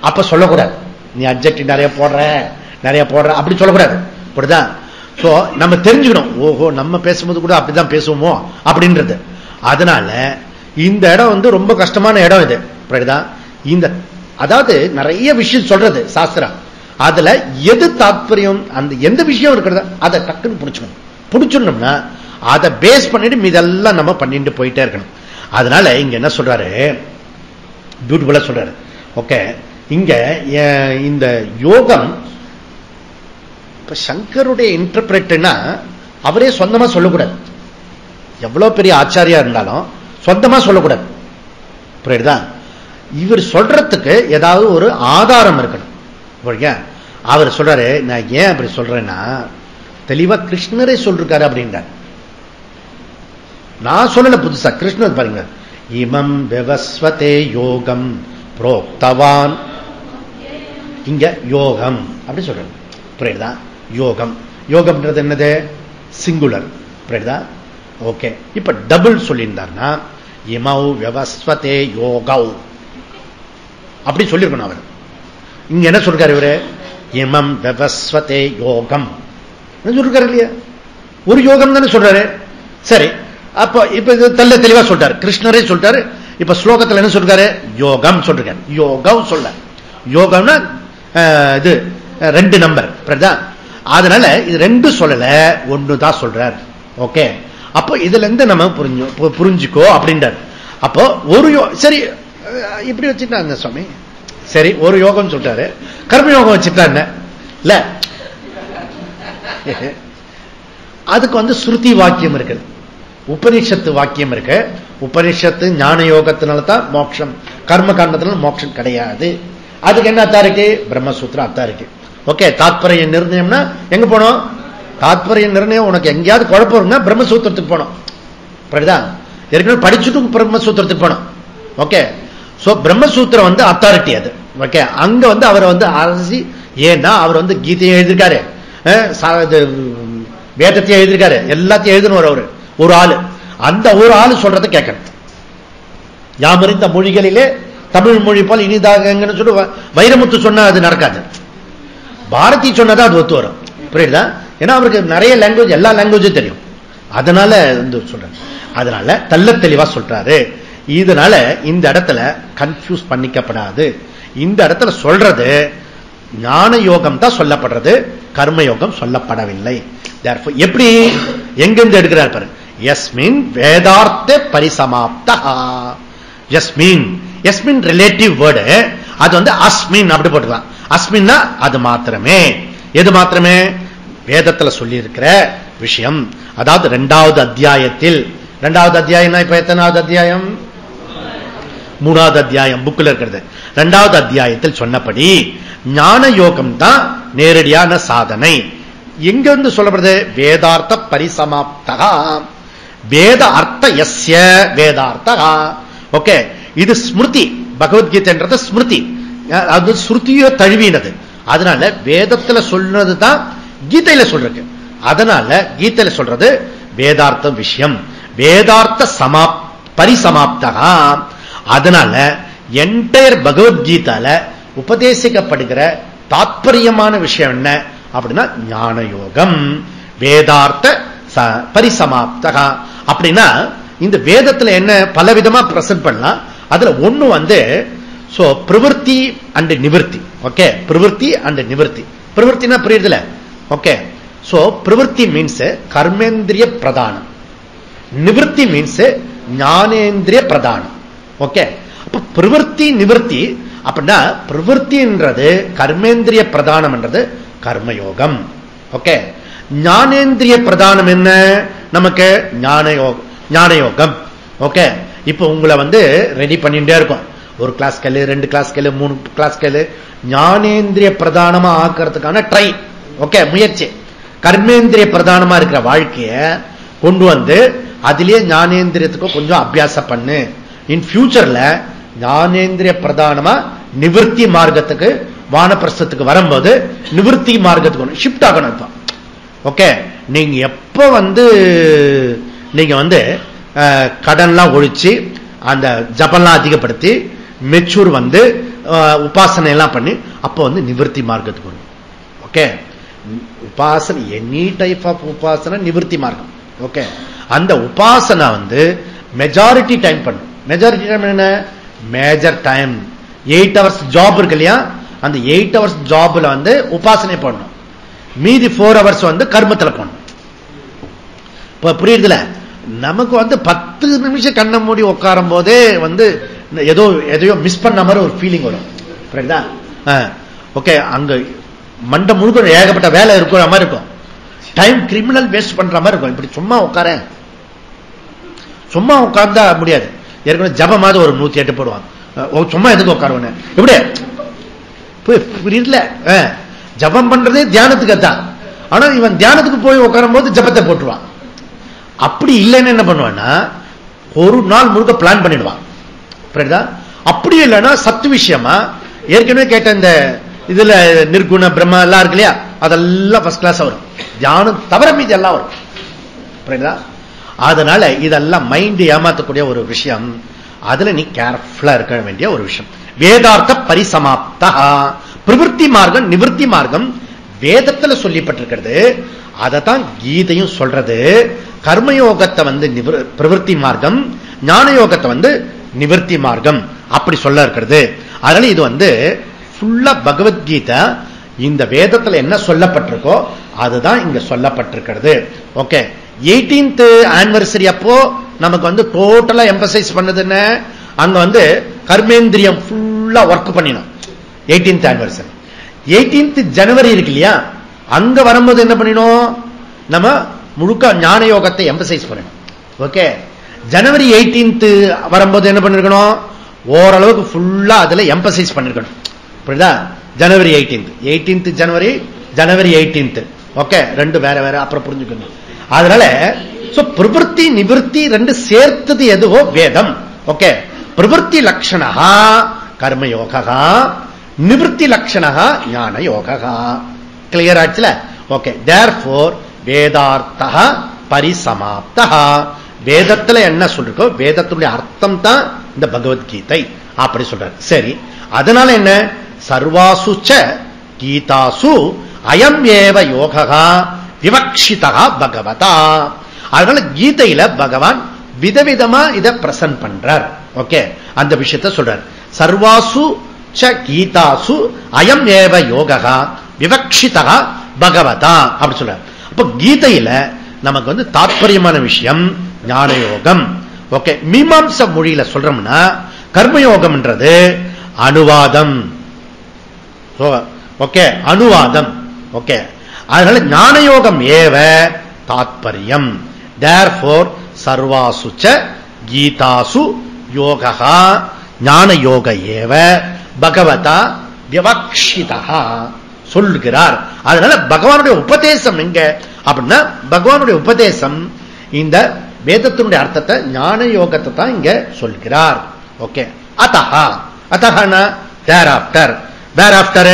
அப்ப சொல்லக்கூடாது நீ அப்ஜெக்டிவ் நிறைய போடுற அப்படி சொல்லக்கூடாது. புரியுதா? சோ நம்ம தெரிஞ்சுக்கணும், ஓஹோ நம்ம பேசும்போது கூட அப்படிதான் பேசுவோமோ அப்படின்றது. அதனால இந்த இடம் வந்து ரொம்ப கஷ்டமான இடம் இது. புரியுதா? இந்த அதாவது நிறைய விஷயம் சொல்றது சாஸ்திரம், அதுல எது தாத்பரியம், அந்த எந்த விஷயம் இருக்கிறத அதை டக்குன்னு புடிச்சுக்கணும். புடிச்சுடணும்னா அதை பேஸ் பண்ணிட்டு இதெல்லாம் நம்ம பண்ணிட்டு போயிட்டே இருக்கணும். அதனால இங்க என்ன சொல்றாரு, பியூட்டிஃபுல்லா சொல்றாரு. ஓகே, இங்க இந்த யோகம் இப்ப சங்கருடைய இன்டர்பிரேட்னா அவரே சொந்தமா சொல்லக்கூடாது. எவ்வளவு பெரிய ஆச்சாரியா இருந்தாலும் சொந்தமா சொல்லக்கூடாது. புரியுதா? இவர் சொல்றதுக்கு ஏதாவது ஒரு ஆதாரம் இருக்கணும். அவர் சொல்றாரு, நான் ஏன் அப்படி சொல்றேன்னா தெளிவா கிருஷ்ணரே சொல்றாரு அப்படின்றார். நான் சொல்லல புதுசா, கிருஷ்ணர் பாருங்க, இமம் விவஸ்வதே யோகம் புரோக்தவான். இங்க யோகம் அப்படி சொல்றாரு. புரியுதா? யோகம், யோகம்ன்றது என்னது? சிங்குலர். புரியுதா? ஓகே, இப்ப டபுள் சொல்லியிருந்தார்னா இமௌ விவஸ்வதே யோகௌ அப்படி சொல்லிருக்கணும். அவர் இங்க என்ன சொல்றாரு? இவரு இமம் விவஸ்வதே யோகம் சொல்றாரு இல்லையா? ஒரு யோகம் தானே சொல்றாரு. சரி, அப்ப இப்ப இது தெளிவா சொல்றாரு, கிருஷ்ணரே சொல்றாரு. இப்ப ஸ்லோகத்தில் என்ன சொல்றாரு? யோகம் சொல்றாரு. யோகம் சொல்ல, யோகம்னா இது 2 நம்பர். அதனால இது 2 சொல்லல, 1 தான் சொல்றார். ஓகே, அப்போ இதுல இருந்து நம்ம புரிஞ்சுக்கோ அப்படின்றார். அப்போ ஒரு சரி இப்படி வச்சுட்டாங்க சுவாமி. சரி, ஒரு யோகம் சொல்றாரு, கர்மயோகம் வச்சுட்டா என்ன இல்ல? அதுக்கு வந்து ஸ்ருதி வாக்கியம் இருக்கு, உபனிஷத்து வாக்கியம் இருக்கு. உபனிஷத்து ஞான யோகத்தினால தான் மோட்சம், கர்ம காண்டத்தினால மோட்சம் கிடையாது. அதுக்கு என்ன அத்தாரிட்டி? பிரம்மசூத்திரம் அத்தாரிட்டி. ஓகே, தாத்பரிய நிர்ணயம்னா எங்க போனோம்? தாத்பரிய நிர்ணயம் உனக்கு எங்கேயாவது குழப்பம் இருக்குன்னா பிரம்மசூத்திரத்துக்கு போனோம். புரியுதா? ஏற்கனவே படிச்சுட்டு பிரம்மசூத்திரத்துக்கு போனோம். ஓகே, சோ பிரம்மசூத்திரம் வந்து அத்தாரிட்டி அது. ஓகே, அங்க வந்து அவர் வந்து அரசி, ஏன்னா அவர் வந்து கீதையை எழுதியிருக்காரு, வேதத்தையும் எழுதியிருக்காரு, எல்லாத்தையும் எழுதினவர் அவரு. ஒரு ஆளு, அந்த ஒரு ஆளு சொல்றதை கேட்கணும். யாமறிந்த மொழிகளிலே தமிழ் மொழி போல் இனிதாகன்னு சொல்லி வைரமுத்து சொன்னா அது நடக்காது. பாரதி சொன்னதா அது ஒத்து வரும். புரியுதா? ஏன்னா அவருக்கு நிறைய லாங்குவேஜ், எல்லா லாங்குவேஜும் தெரியும். அதனால சொல்றேன். அதனால தள்ள தெளிவா சொல்றாரு. இதனால இந்த இடத்துல கன்ஃபியூஸ் பண்ணிக்கப்படாது. இந்த இடத்துல சொல்றது ஞான யோகம் தான் சொல்லப்படுறது, கர்மயோகம் சொல்லப்படவில்லை. எப்படி எங்கிருந்து எடுக்கிறார் பாருங்க. யஸ்மின் வேதார்த்த பரிசமாப்தா. யஸ்மின், யஸ்மின் ரிலேட்டிவ் வேர்டு, அது அஸ்மின் அப்படி போட்டுக்கலாம். அஸ்மின்னா அது மாத்திரமே. எது மாத்திரமே? வேதத்தில் சொல்லி இருக்கிற விஷயம். அதாவது 2வது அத்தியாயத்தில், 2வது அத்தியாயம் இப்ப எத்தனாவது அத்தியாயம்? 3வது அத்தியாயம் புக்கில் இருக்கிறது. 2வது அத்தியாயத்தில் சொன்னபடி ஞான யோகம் தான் நேரடியான சாதனை. எங்கிருந்து சொல்லப்படுது? வேதார்த்த பரிசமாப்தகா. வேத அர்த்த யஸ்ய வேதார்த்தகா. ஓகே, இது ஸ்மிருதி. பகவத்கீதைன்றது ஸ்மிருதி, அது ஸ்ருதியோ தழுவினது. அதனால வேதத்துல சொல்றது தான் கீதையில சொல்றது. அதனால கீதையில சொல்றது வேதார்த்த விஷயம், வேதார்த்த பரிசமாப்தகா. அதனால என்டையர் பகவத்கீதால உபதேசிக்கப்படுகிற தாத்பரியமான விஷயம் என்ன அப்படின்னா ஞான யோகம், வேதார்த்த பரிசமாப்தகா. அப்படின்னா இந்த வேதத்துல என்ன பலவிதமா பிரசன்ட் பண்ணலாம். அதுல ஒண்ணு பிரவருத்தி அண்ட் நிவர்த்தி. ஓகே, பிரவருத்தி அண்ட் நிவர்த்தி. பிரவருத்தினா புரியுதுல? ஓகே, சோ பிரவருத்தி மீன்ஸ் கர்மேந்திரிய பிரதானம், நிவர்த்தி மீன்ஸ் ஞானேந்திரிய பிரதானம். ஓகே, அப்ப பிரவருத்தி நிவர்த்தி அப்படின்னா பிரவருத்தின்றது கர்மேந்திரிய பிரதானம் என்றது கர்மயோகம். ஓகே, ஞானேந்திரிய பிரதானம் என்ன? நமக்கு ஞானயோகம். ஓகே, இப்ப உங்களை ரெடி பண்ணிட்டே இருக்கும். ஒரு கிளாஸ் கேளு, 2 கிளாஸ் கேளு, 3 கிளாஸ் கேளு. ஞானேந்திரிய பிரதானமா ஆக்கிறதுக்கான ட்ரை. ஓகே, முயற்சி. கர்மேந்திரிய பிரதானமா இருக்கிற வாழ்க்கைய கொண்டு அதிலேயே ஞானேந்திரியத்துக்கு கொஞ்சம் அபியாசம் பண்ணு. இன் ஃபியூச்சர்ல ஞானேந்திரிய பிரதானமா நிவர்த்தி மார்க்கத்துக்கு, வானப்பிரஸ்தத்துக்கு வரும்போது நிவர்த்தி மார்க்கத்துக்கு ஷிஃப்ட் ஆகணும். இப்ப ஓகே, நீங்க எப்ப நீங்க கடன்லாம் ஒழிச்சு அந்த ஜபம்லாம் அதிகப்படுத்தி மெச்சூர் உபாசனை எல்லாம் பண்ணி அப்ப நிவர்த்தி மார்க்கத்துக்கு வரும். ஓகே, உபாசனை எனி டைப் ஆஃப் உபாசனை நிவர்த்தி மார்க்கம். ஓகே, அந்த உபாசனை மெஜாரிட்டி டைம் பண்ணும். மெஜாரிட்டி டைம் என்ன? மேஜர் டைம் 8 hours ஜாப் இருக்கு இல்லையா, அந்த 8 hours ஜாப்ல உபாசனை பண்ணணும். மீதி 4 hours கர்மத்தில் பண்ணணும். இப்ப புரியுதுல? நமக்கு 10 நிமிஷம் கண்ண மூடி உட்காரும் போதே எதையோ மிஸ் பண்ண மாதிரி ஒரு ஃபீலிங் வரும். புரியுதா? ஓகே, அங்க மண்ட முழுக்க ஏகப்பட்ட வேலை இருக்கிற மாதிரி இருக்கும். டைம் கிரிமினல் வேஸ்ட் பண்ற மாதிரி இருக்கும். இப்படி சும்மா உட்கார்ந்தா முடியாது. ஏற்கனவே ஜபமாவது ஒரு 108 போடுவாங்க. சும்மா எதுக்கு உட்காருவேன்? இப்படி புரியல? ஜபம் பண்றதே தியானத்துக்கு தான். ஆனா இவன் தியானத்துக்கு போய் உட்காரும் போது ஜபத்தை போட்டுருவான். அப்படி இல்லைன்னு என்ன பண்ணுவான்னா ஒரு நாள் முழுக்க பிளான் பண்ணிடுவான். புரியுதா? அப்படி இல்லைன்னா சத்து விஷயமா ஏற்கனவே கேட்ட இந்த இதுல நிர்குண பிரம்ம எல்லாம் இருக்கு இல்லையா, அதெல்லாம் ஃபர்ஸ்ட் கிளாஸ் வரும். தியானம் தவிர மீது எல்லாம் வரும். புரியுதா? அதனால இதெல்லாம் மைண்ட் ஏமாத்தக்கூடிய ஒரு விஷயம். அதுல நீ கேர்ஃபுல்லா இருக்க வேண்டிய ஒரு விஷயம். வேதார்த்த பரிசமாப்தா. பிரவருத்தி மார்க்கம் நிவர்த்தி மார்க்கம் வேதத்துல சொல்லப்பட்டிருக்கிறது. அதத்தான் கீதையும் சொல்றது. கர்மயோகத்தை பிரவருத்தி மார்க்கம், ஞான யோகத்தை நிவர்த்தி மார்க்கம் அப்படி சொல்ல இருக்கிறது. அதனால இது ஃபுல்லா பகவத்கீதை இந்த வேதத்துல என்ன சொல்லப்பட்டிருக்கோ அதுதான் இங்க சொல்லப்பட்டிருக்கிறது. ஓகே, 18th ஆனிவர்சரி அப்போ நமக்கு டோட்டலா எம்பசைஸ் பண்ணது என்ன? அங்க கர்மேந்திரியம் ஃபுல்லா ஒர்க் பண்ணினோம். 18th anniversary. 18th ஜனவரி இருக்கு இல்லையா, அங்க வரும்போது என்ன பண்ணினோம்? நம்ம முழுக்க ஞான யோகத்தை எம்பசைஸ் பண்ணணும். ஓகே, ஜனவரி 18th வரும்போது என்ன பண்ணிருக்கணும்? ஓரளவுக்கு ஃபுல்லா அதுல எம்பசைஸ் பண்ணிருக்கணும். புரியுதா? ஜனவரி 18th ஜனவரி, ஜனவரி 18th. ஓகே, ரெண்டு வேற வேற, அப்புறம் புரிஞ்சுக்கணும். அதனால பிரவருத்தி நிவர்த்தி ரெண்டு சேர்த்தது எதுவோ வேதம். ஓகே, பிரவருத்தி லட்சணா கர்மயோகா, நிவர்த்தி லட்சணா ஞான யோகா. கிளியர் ஆச்சுல? ஓகே, தேர்ஃபோர் வேதார்த்தா பரிசமாப்தா. வேதத்துல என்ன சொல்றோ வேதத்துடைய அர்த்தம் தான் இந்த பகவத்கீதை அப்படி சொல்றாரு. சரி, அதனால என்ன? சர்வாசு கீதாசு அயம் ஏவ யோகா விவக்ஷிதா பகவதா. அதனால கீதையில பகவான் விதவிதமா இதை பிரசன்ட் பண்றார். ஓகே, அந்த விஷயத்தை சொல்றார். சர்வாசு ச கீதாசு அயம் ஏவ யோகா விவக்ஷிதா பகவதா அப்படி சொல்றார். அப்ப கீதையில நமக்கு வந்து தாற்பயமான விஷயம் ஞான யோகம். ஓகே, மீமாம்ச மொழியில சொல்றோம்னா கர்மயோகம்ன்றது அனுவாதம். ஓகே, அனுவாதம். ஓகே, அதனால ஞான யோகம் ஏவ தாத்பரியம். தேர்ஃபோர் சர்வாசு ச கீதாசு யோகா ஞான யோக ஏவ பகவதா விவக்ஷிதா சொல்லுகிறார். அதனால பகவானுடைய உபதேசம் எங்க அப்படின்னா, பகவானுடைய உபதேசம் இந்த வேதத்தினுடைய அர்த்தத்தை ஞான யோகத்தை தான் இங்க சொல்கிறார். ஓகே, அத்தஹா அத்தஹனா தேர் ஆஃப்டர், வேர் ஆஃப்டர்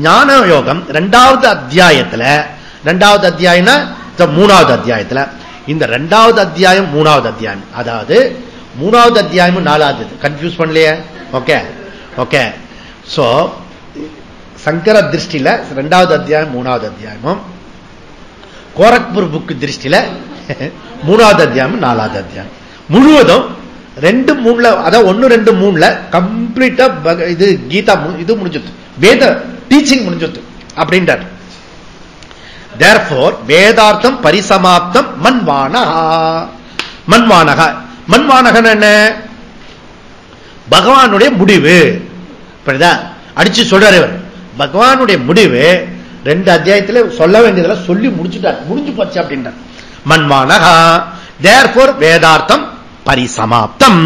ஞான யோகம் இரண்டாவது அத்தியாயத்துல, இரண்டாவது அத்தியாயம்னா மூணாவது அத்தியாயத்துல, இந்த இரண்டாவது அத்தியாயம் மூணாவது அத்தியாயம், அதாவது மூணாவது அத்தியாயமும் நாலாவது, கன்ஃபியூஸ் பண்ணலையே. ஓகே ஓகே, சோ சங்கர திருஷ்டில இரண்டாவது அத்தியாயம் மூணாவது அத்தியாயமும், கோரக்பூர் புக் திருஷ்டில மூணாவது அத்தியாயம் நாலாவது அத்தியாயம் முழுவதும் 2-3 அதாவது 1-2-3 கம்ப்ளீட்டா இது கீதா இது முடிஞ்சுது, வேத டீச்சிங் முடிஞ்சுது அப்படின்றார். தேர்ஃபோர் வேதார்த்தம் பரிசமாப்தம் மன்வானஹா. மன்வானகா, மன்வானகன் என்ன? பகவானுடைய முடிவு. அடிச்சு சொல்றாரு இவர், பகவானுடைய முடிவு 2 அத்தியாயத்தில் சொல்ல வேண்டியதெல்லாம் சொல்லி முடிச்சுட்டார், முடிஞ்சு போச்சு அப்படின்றார். மன்வானகா, தேர்ஃபோர் வேதார்த்தம் பரிசமாப்தம்,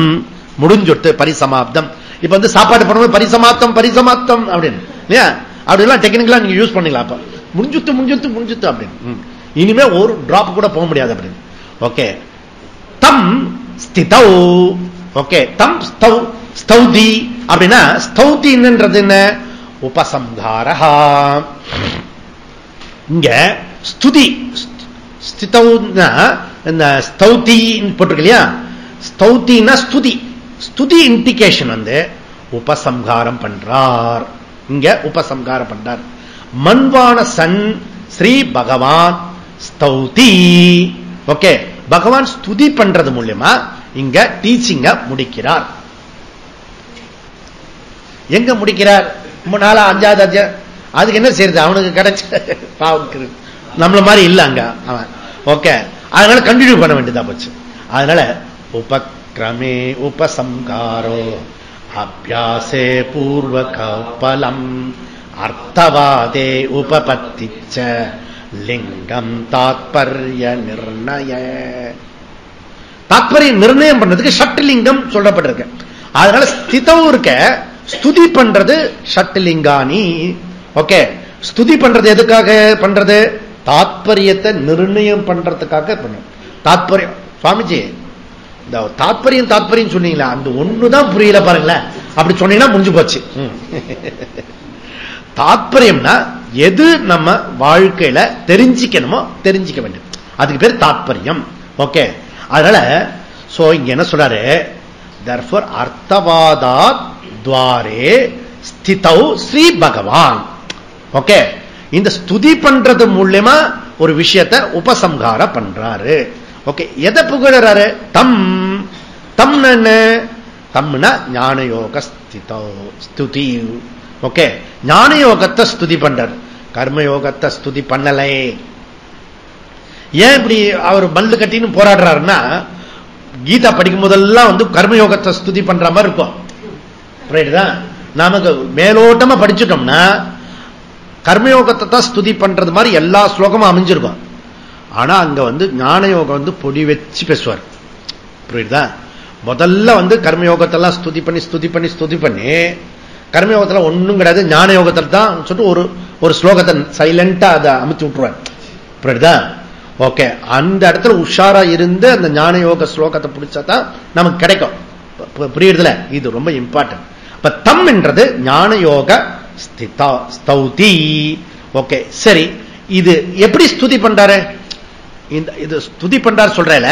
முடிஞ்சுட்டு பரிசமாப்தம். இப்ப வந்து சாப்பாடு பண்ணும்போது பரிசமாப்தம் பரிசமாப்தம் அப்படின்னு இல்லையா, அப்படிலாம் டெக்னிக்கலா நீங்க யூஸ் பண்ணிக்கலாம். அப்ப முடிஞ்சுத்து முடிஞ்சுத்து முடிஞ்சுத்து அப்படின்னு, இனிமே ஒரு டிராப் கூட போக முடியாது அப்படின்னு. ஓகே, தம் ஸ்திதௌ. ஓகே, தம் ஸ்தௌதி அப்படின்னா ஸ்தௌதின்றது என்ன? உபசம்ஹாரஹா. இங்க ஸ்துதி ஸ்திதௌனா இந்த ஸ்தௌதி போட்டிருக்கு இல்லையா, ஸ்தௌதினா ஸ்துதி, ஸ்துதி இண்டிகேஷன் வந்து உபசம்ஹாரம் பண்றார். இங்க உபசம்ஹாரம் பண்றார். மன்வான சன் ஸ்ரீ பகவான் ஸ்தௌதி. ஓகே, பகவான் ஸ்துதி பண்றது மூலமா இங்க டீச்சிங்க முடிக்கிறார். எங்க முடிக்கிறார்? 4-5வது அத்தியாயம். அதுக்கு என்ன செய்யறது, அவனுக்கு கிடைச்ச பாவம் நம்மள மாதிரி இல்ல அங்க அவன். ஓகே, அதனால கண்டினியூ பண்ண வேண்டியதா போச்சு. அதனால உபக்ரமே உபசம்காரோ அபியாசே பூர்வ கபலம் அர்த்தவாதே உபபத்திச்ச லிங்கம் தாத்பர்ய நிர்ணய. தாத்பர்ய நிர்ணயம் பண்றதுக்கு ஷட்லிங்கம் சொல்லப்பட்டிருக்கு. அதனால ஸ்திதம் இருக்க ஸ்துதி பண்றது ஷட்லிங்கானி. ஓகே, ஸ்துதி பண்றது எதுக்காக பண்றது? தாத்பரியத்தை நிர்ணயம் பண்றதுக்காக பண்ணும். தாத்பரியம் சுவாமிஜி இந்த தாத்பரியம் தாத்பரியம் சொன்னீங்களா, அந்த ஒண்ணுதான் புரியல பாருங்களேன். அப்படி சொன்னீங்கன்னா முடிஞ்சு போச்சு. தாத்பரியம்னா எது நம்ம வாழ்க்கையில தெரிஞ்சிக்கணுமோ தெரிஞ்சிக்க வேண்டும், அதுக்கு பேர் தாத்பரியம். ஓகே, அதனால சோ இங்க என்ன சொல்றாரு, therefore அர்த்தவாதாத் துவாரே ஸ்திதௌ ஸ்ரீ பகவான். ஓகே, இந்த ஸ்துதி பண்றது மூலமா ஒரு விஷயத்தை உபசம்ஹார பண்றாரு. ஓகே, எதை புகழறாரு? தம். தம் என்ன? தம்னா ஞான யோக ஸ்துதி. ஓகே, ஞான யோகத்தை ஸ்துதி பண்றார், கர்மயோகத்தை ஸ்துதி பண்ணலை. ஏன் இப்படி அவர் மல்லு கட்டின்னு போராடுறாருன்னா, கீதா படிக்கும் போதெல்லாம் வந்து கர்மயோகத்தை ஸ்துதி பண்ற மாதிரி இருக்கும். நமக்கு மேலோட்டமா படிச்சுட்டோம்னா கர்மயோகத்தை தான் ஸ்துதி பண்றது மாதிரி எல்லா ஸ்லோகமும் அமைஞ்சிருக்கும். ஆனா அங்க வந்து ஞான யோகம் வந்து பொடி வச்சு பேசுவார். புரியுதா? முதல்ல வந்து கர்மயோகத்தெல்லாம் ஸ்துதி பண்ணி ஸ்துதி பண்ணி ஸ்துதி பண்ணி கர்மயோகத்துல ஒண்ணும் கிடையாது, ஞான யோகத்தில் தான் சொல்லிட்டு ஒரு ஸ்லோகத்தை சைலண்டா அதை அமைச்சு விட்டுருவார். புரியுதா? ஓகே, அந்த இடத்துல உஷாரா இருந்து அந்த ஞான யோக ஸ்லோகத்தை பிடிச்சாதான் நமக்கு கிடைக்கும். புரியுறதுல இது ரொம்ப இம்பார்ட்டன்ட். இப்ப தம் என்றது ஞான யோக ஸ்தௌதி. ஓகே, சரி, இது எப்படி ஸ்துதி பண்றாரு? இது ஸ்துதி பண்றாரு சொல்றேன்,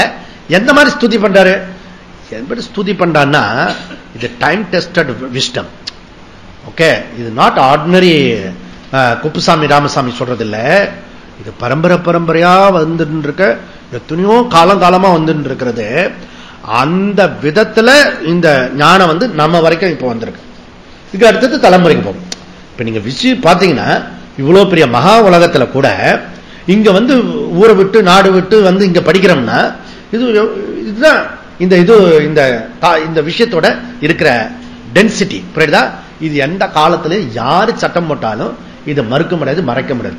எந்த மாதிரி ஸ்துதி பண்றாரு? எப்படி ஸ்துதி பண்றாருன்னா, இது டைம் டெஸ்டட் விஸ்டம். ஓகே, இது நாட் ஆர்டினரி குப்புசாமி ராமசாமி சொல்றது இல்ல, இது பரம்பரை பரம்பரையா வந்துட்டு இருக்க எத்தனையோ காலங்காலமா வந்து இருக்கிறது. அந்த விதத்துல இந்த ஞானம் வந்து நம்ம வரைக்கும் இப்ப வந்திருக்கு. இதுக்கு அடுத்தது தலைமுறைக்கு போகும். இப்ப நீங்க விஷயம் பாத்தீங்கன்னா இவ்வளவு பெரிய மகா உலகத்துல கூட இங்க வந்து ஊரை விட்டு நாடு விட்டு வந்து இங்க படிக்கிறோம்னா இதுதான் இந்த விஷயத்தோட இருக்கிற டென்சிட்டி. புரியுதா? இது எந்த காலத்துல யாரு சட்டம் போட்டாலும் இதை மறுக்க முடியாது, மறைக்க முடியாது.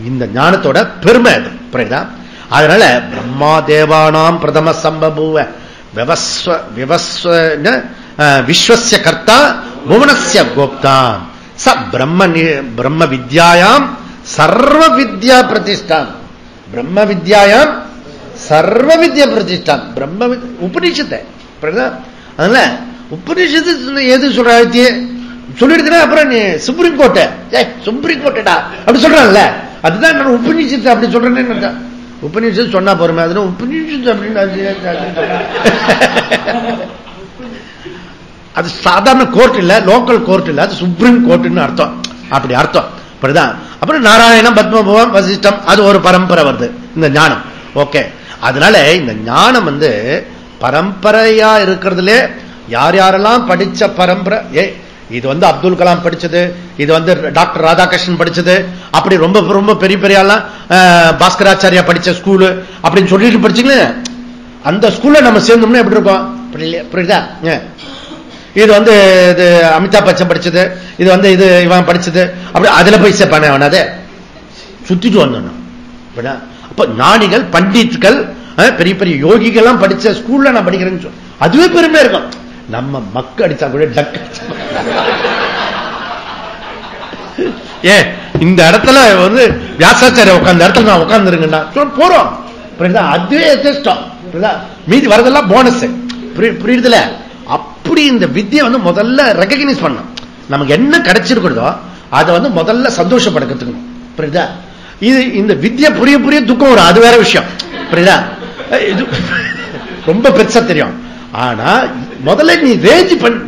இந்த ஞானத்தோட பெருமை அது. புரியுதா? அதனால பிரம்மா தேவானாம் பிரதம சம்பபூவ விஸ்வஸ்ய கர்த்தா புவனஸ்ய கோப்தா ச பிரம்ம வித்யாயாம் சர்வ வித்யா பிரதிஷ்டான். பிரம்ம வித்யாயாம் சர்வ வித்யா பிரதிஷ்டான். பிரம்ம உபநிஷத்தை. அதனால உபநிஷத்து எது சொல்ற சொல்லிருக்கிறேன். அப்புறம் நீ சுப்ரீம் கோர்ட் சுப்ரீம் கோர்ட்டா அப்படி சொல்றான்ல, அதுதான் நான் உபநிஷத்து அப்படி சொல்றேன்னு. உபநிஷத்து சொன்னா போறமே, அதுல உபநிஷத்து அப்படின்னு அது சாதாரண கோர்ட் இல்ல, லோக்கல் கோர்ட் இல்ல, அது சுப்ரீம் கோர்ட்னு அர்த்தம். அப்படி அர்த்தம். அப்புறம் நாராயணம் பத்மபவம் வசிஷ்டம், அது ஒரு பரம்பரை வருது இந்த ஞானம். ஓகே. அதனால இந்த ஞானம் வந்து பரம்பரையா இருக்கிறதுல யார் யாரெல்லாம் படிச்ச பரம்பரை, இது வந்து அப்துல் கலாம் படிச்சது, இது வந்து டாக்டர் ராதாகிருஷ்ணன் படிச்சது, அப்படி ரொம்ப ரொம்ப பெரிய பெரிய பாஸ்கராச்சாரியா படிச்ச ஸ்கூலு அப்படின்னு சொல்லிட்டு படிச்சீங்களே, அந்த ஸ்கூல்ல நம்ம சேர்ந்தோம்னா எப்படி இருக்கும்? புரியுதா? இது வந்து இது அமிதாப் பச்சன் படிச்சது, இது வந்து இது இவன் படிச்சது, அப்படி அதுல போய் சேர்ப்பானே அவன் அதை சுத்திட்டு வந்தோம். அப்ப ஞானிகள் பண்டிட்கள் பெரிய பெரிய யோகிகள் படிச்ச ஸ்கூல்ல நான் படிக்கிறேன்னு சொல்லி அதுவே பெருமையா இருக்கும். நம்ம மக்கள் அடிச்சா கூட டக் இந்த இடத்துல வந்து வியாசாச்சாரிய உட்கார்ந்த இடத்துல நான் உட்கார்ந்துருங்கண்ணா போறோம். அதுவே எதிர்ஷ்டம். மீதி வரதெல்லாம் போனஸ். புரியுதுல? அப்படி இந்த வித்தியை வந்து முதல்ல ரெகக்னைஸ் பண்ணணும். நமக்கு என்ன கிடைச்சிருக்கிறதோ அதை வந்து முதல்ல சந்தோஷப்படுத்திக்கணும். புரியுதா? இது இந்த வித்தியை புரிய புரிய துக்கம் வரும், அது வேற விஷயம். புரியுதா? இது ரொம்ப பெருசா தெரியும். ஆனா முதல்ல நீ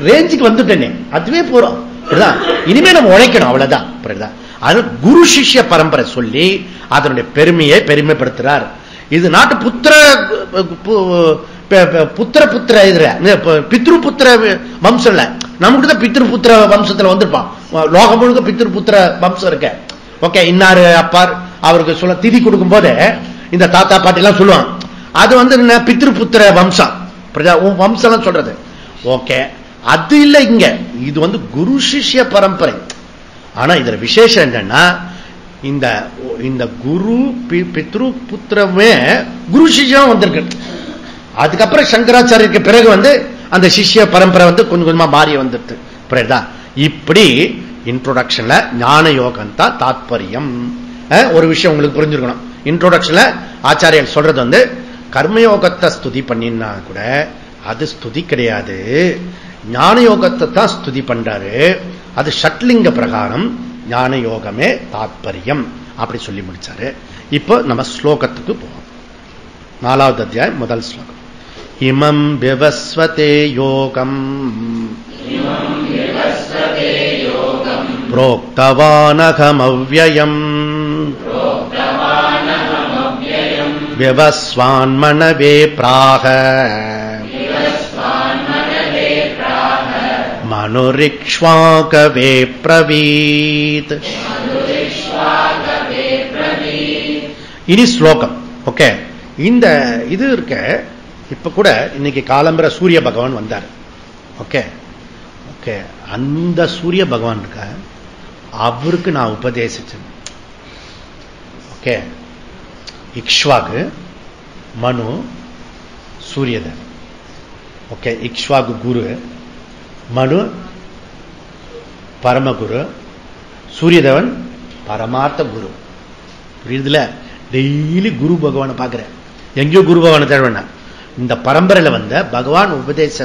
ரேஞ்சுக்கு வந்துட்டேனே, அதுவே போறோம். இனிமே நம்ம உழைக்கணும், அவ்வளவுதான். புரியுதா? அது குரு சிஷ்ய பரம்பரை சொல்லி அதனுடைய பெருமையை பெருமைப்படுத்துறார். இது நாட்டு புத்திர புத்திர இதுல பித்ரு புத்திர வம்சம் இல்ல, நமக்கு தான் பித்ரு புத்திர வம்சத்துல வந்திருப்பான். லோகம் முழுக்க பித்ரு புத்திர வம்சம் இருக்க. ஓகே. இன்னாரு அப்பார் அவருக்கு சொல்ல திதி கொடுக்கும் போது இந்த தாத்தா பாட்டி எல்லாம் சொல்லுவான், அது வந்து என்ன பித்ரு புத்திர வம்சம். வம்சம் சொல்றது. ஓகே. அது இல்ல இங்க, இது வந்து குரு சிஷ்ய பரம்பரை. ஆனா இதுல விசேஷம் என்னன்னா இந்த குரு பித்ரு புத்திரமே குரு சிஷ்யம் வந்திருக்கு. அதுக்கப்புறம் சங்கராச்சாரியருக்கு பிறகு வந்து அந்த சிஷ்ய பரம்பரை வந்து கொஞ்சம் கொஞ்சமா மாறி வந்துட்டு. புரியுதா? இப்படி இன்ட்ரோடக்ஷன்ல ஞான யோகம் தான் தாத்பரியம். ஒரு விஷயம் உங்களுக்கு புரிஞ்சிருக்கணும். இன்ட்ரோடக்ஷன்ல ஆச்சாரியர் சொல்றது வந்து கர்மயோகத்தை ஸ்துதி பண்ணினா கூட அது ஸ்துதி கிடையாது, ஞான யோகத்தை தான் ஸ்துதி பண்றாரு. அது ஷட்லிங்க பிரகாரம் ஞான யோகமே தாத்பரியம் அப்படி சொல்லி முடிச்சாரு. இப்போ நம்ம ஸ்லோகத்துக்கு போவோம். 4வது அத்தியாயம் முதல் ஸ்லோகம். இமம் விவஸ்வதே யோகம் புரோக்தவானகமவ்யயம் விவஸ்வான்மனவே பிராக மனுரிக்ஷ்வாகவே பிரவீத். இனி ஸ்லோகம். ஓகே. இந்த இது இருக்க இப்ப கூட இன்னைக்கு காலம்பர சூரிய பகவான் வந்தார். Okay okay. அந்த சூரிய பகவான் இருக்க அவருக்கு நான் உபதேசிச்சேன். ஓகே. இக்ஷ்வாகு, மனு, சூரியதேவன். ஓகே. இக்ஷ்வாகு குரு, மனு பரமகுரு, சூரியதேவன் பரமார்த்த குரு. புரியுதுல? டெய்லி குரு பகவானை பார்க்கிறேன். எங்கேயோ குரு பகவானை தேட வேண்டாம். இந்த பரம்பரையில வந்த பகவான் உபதேச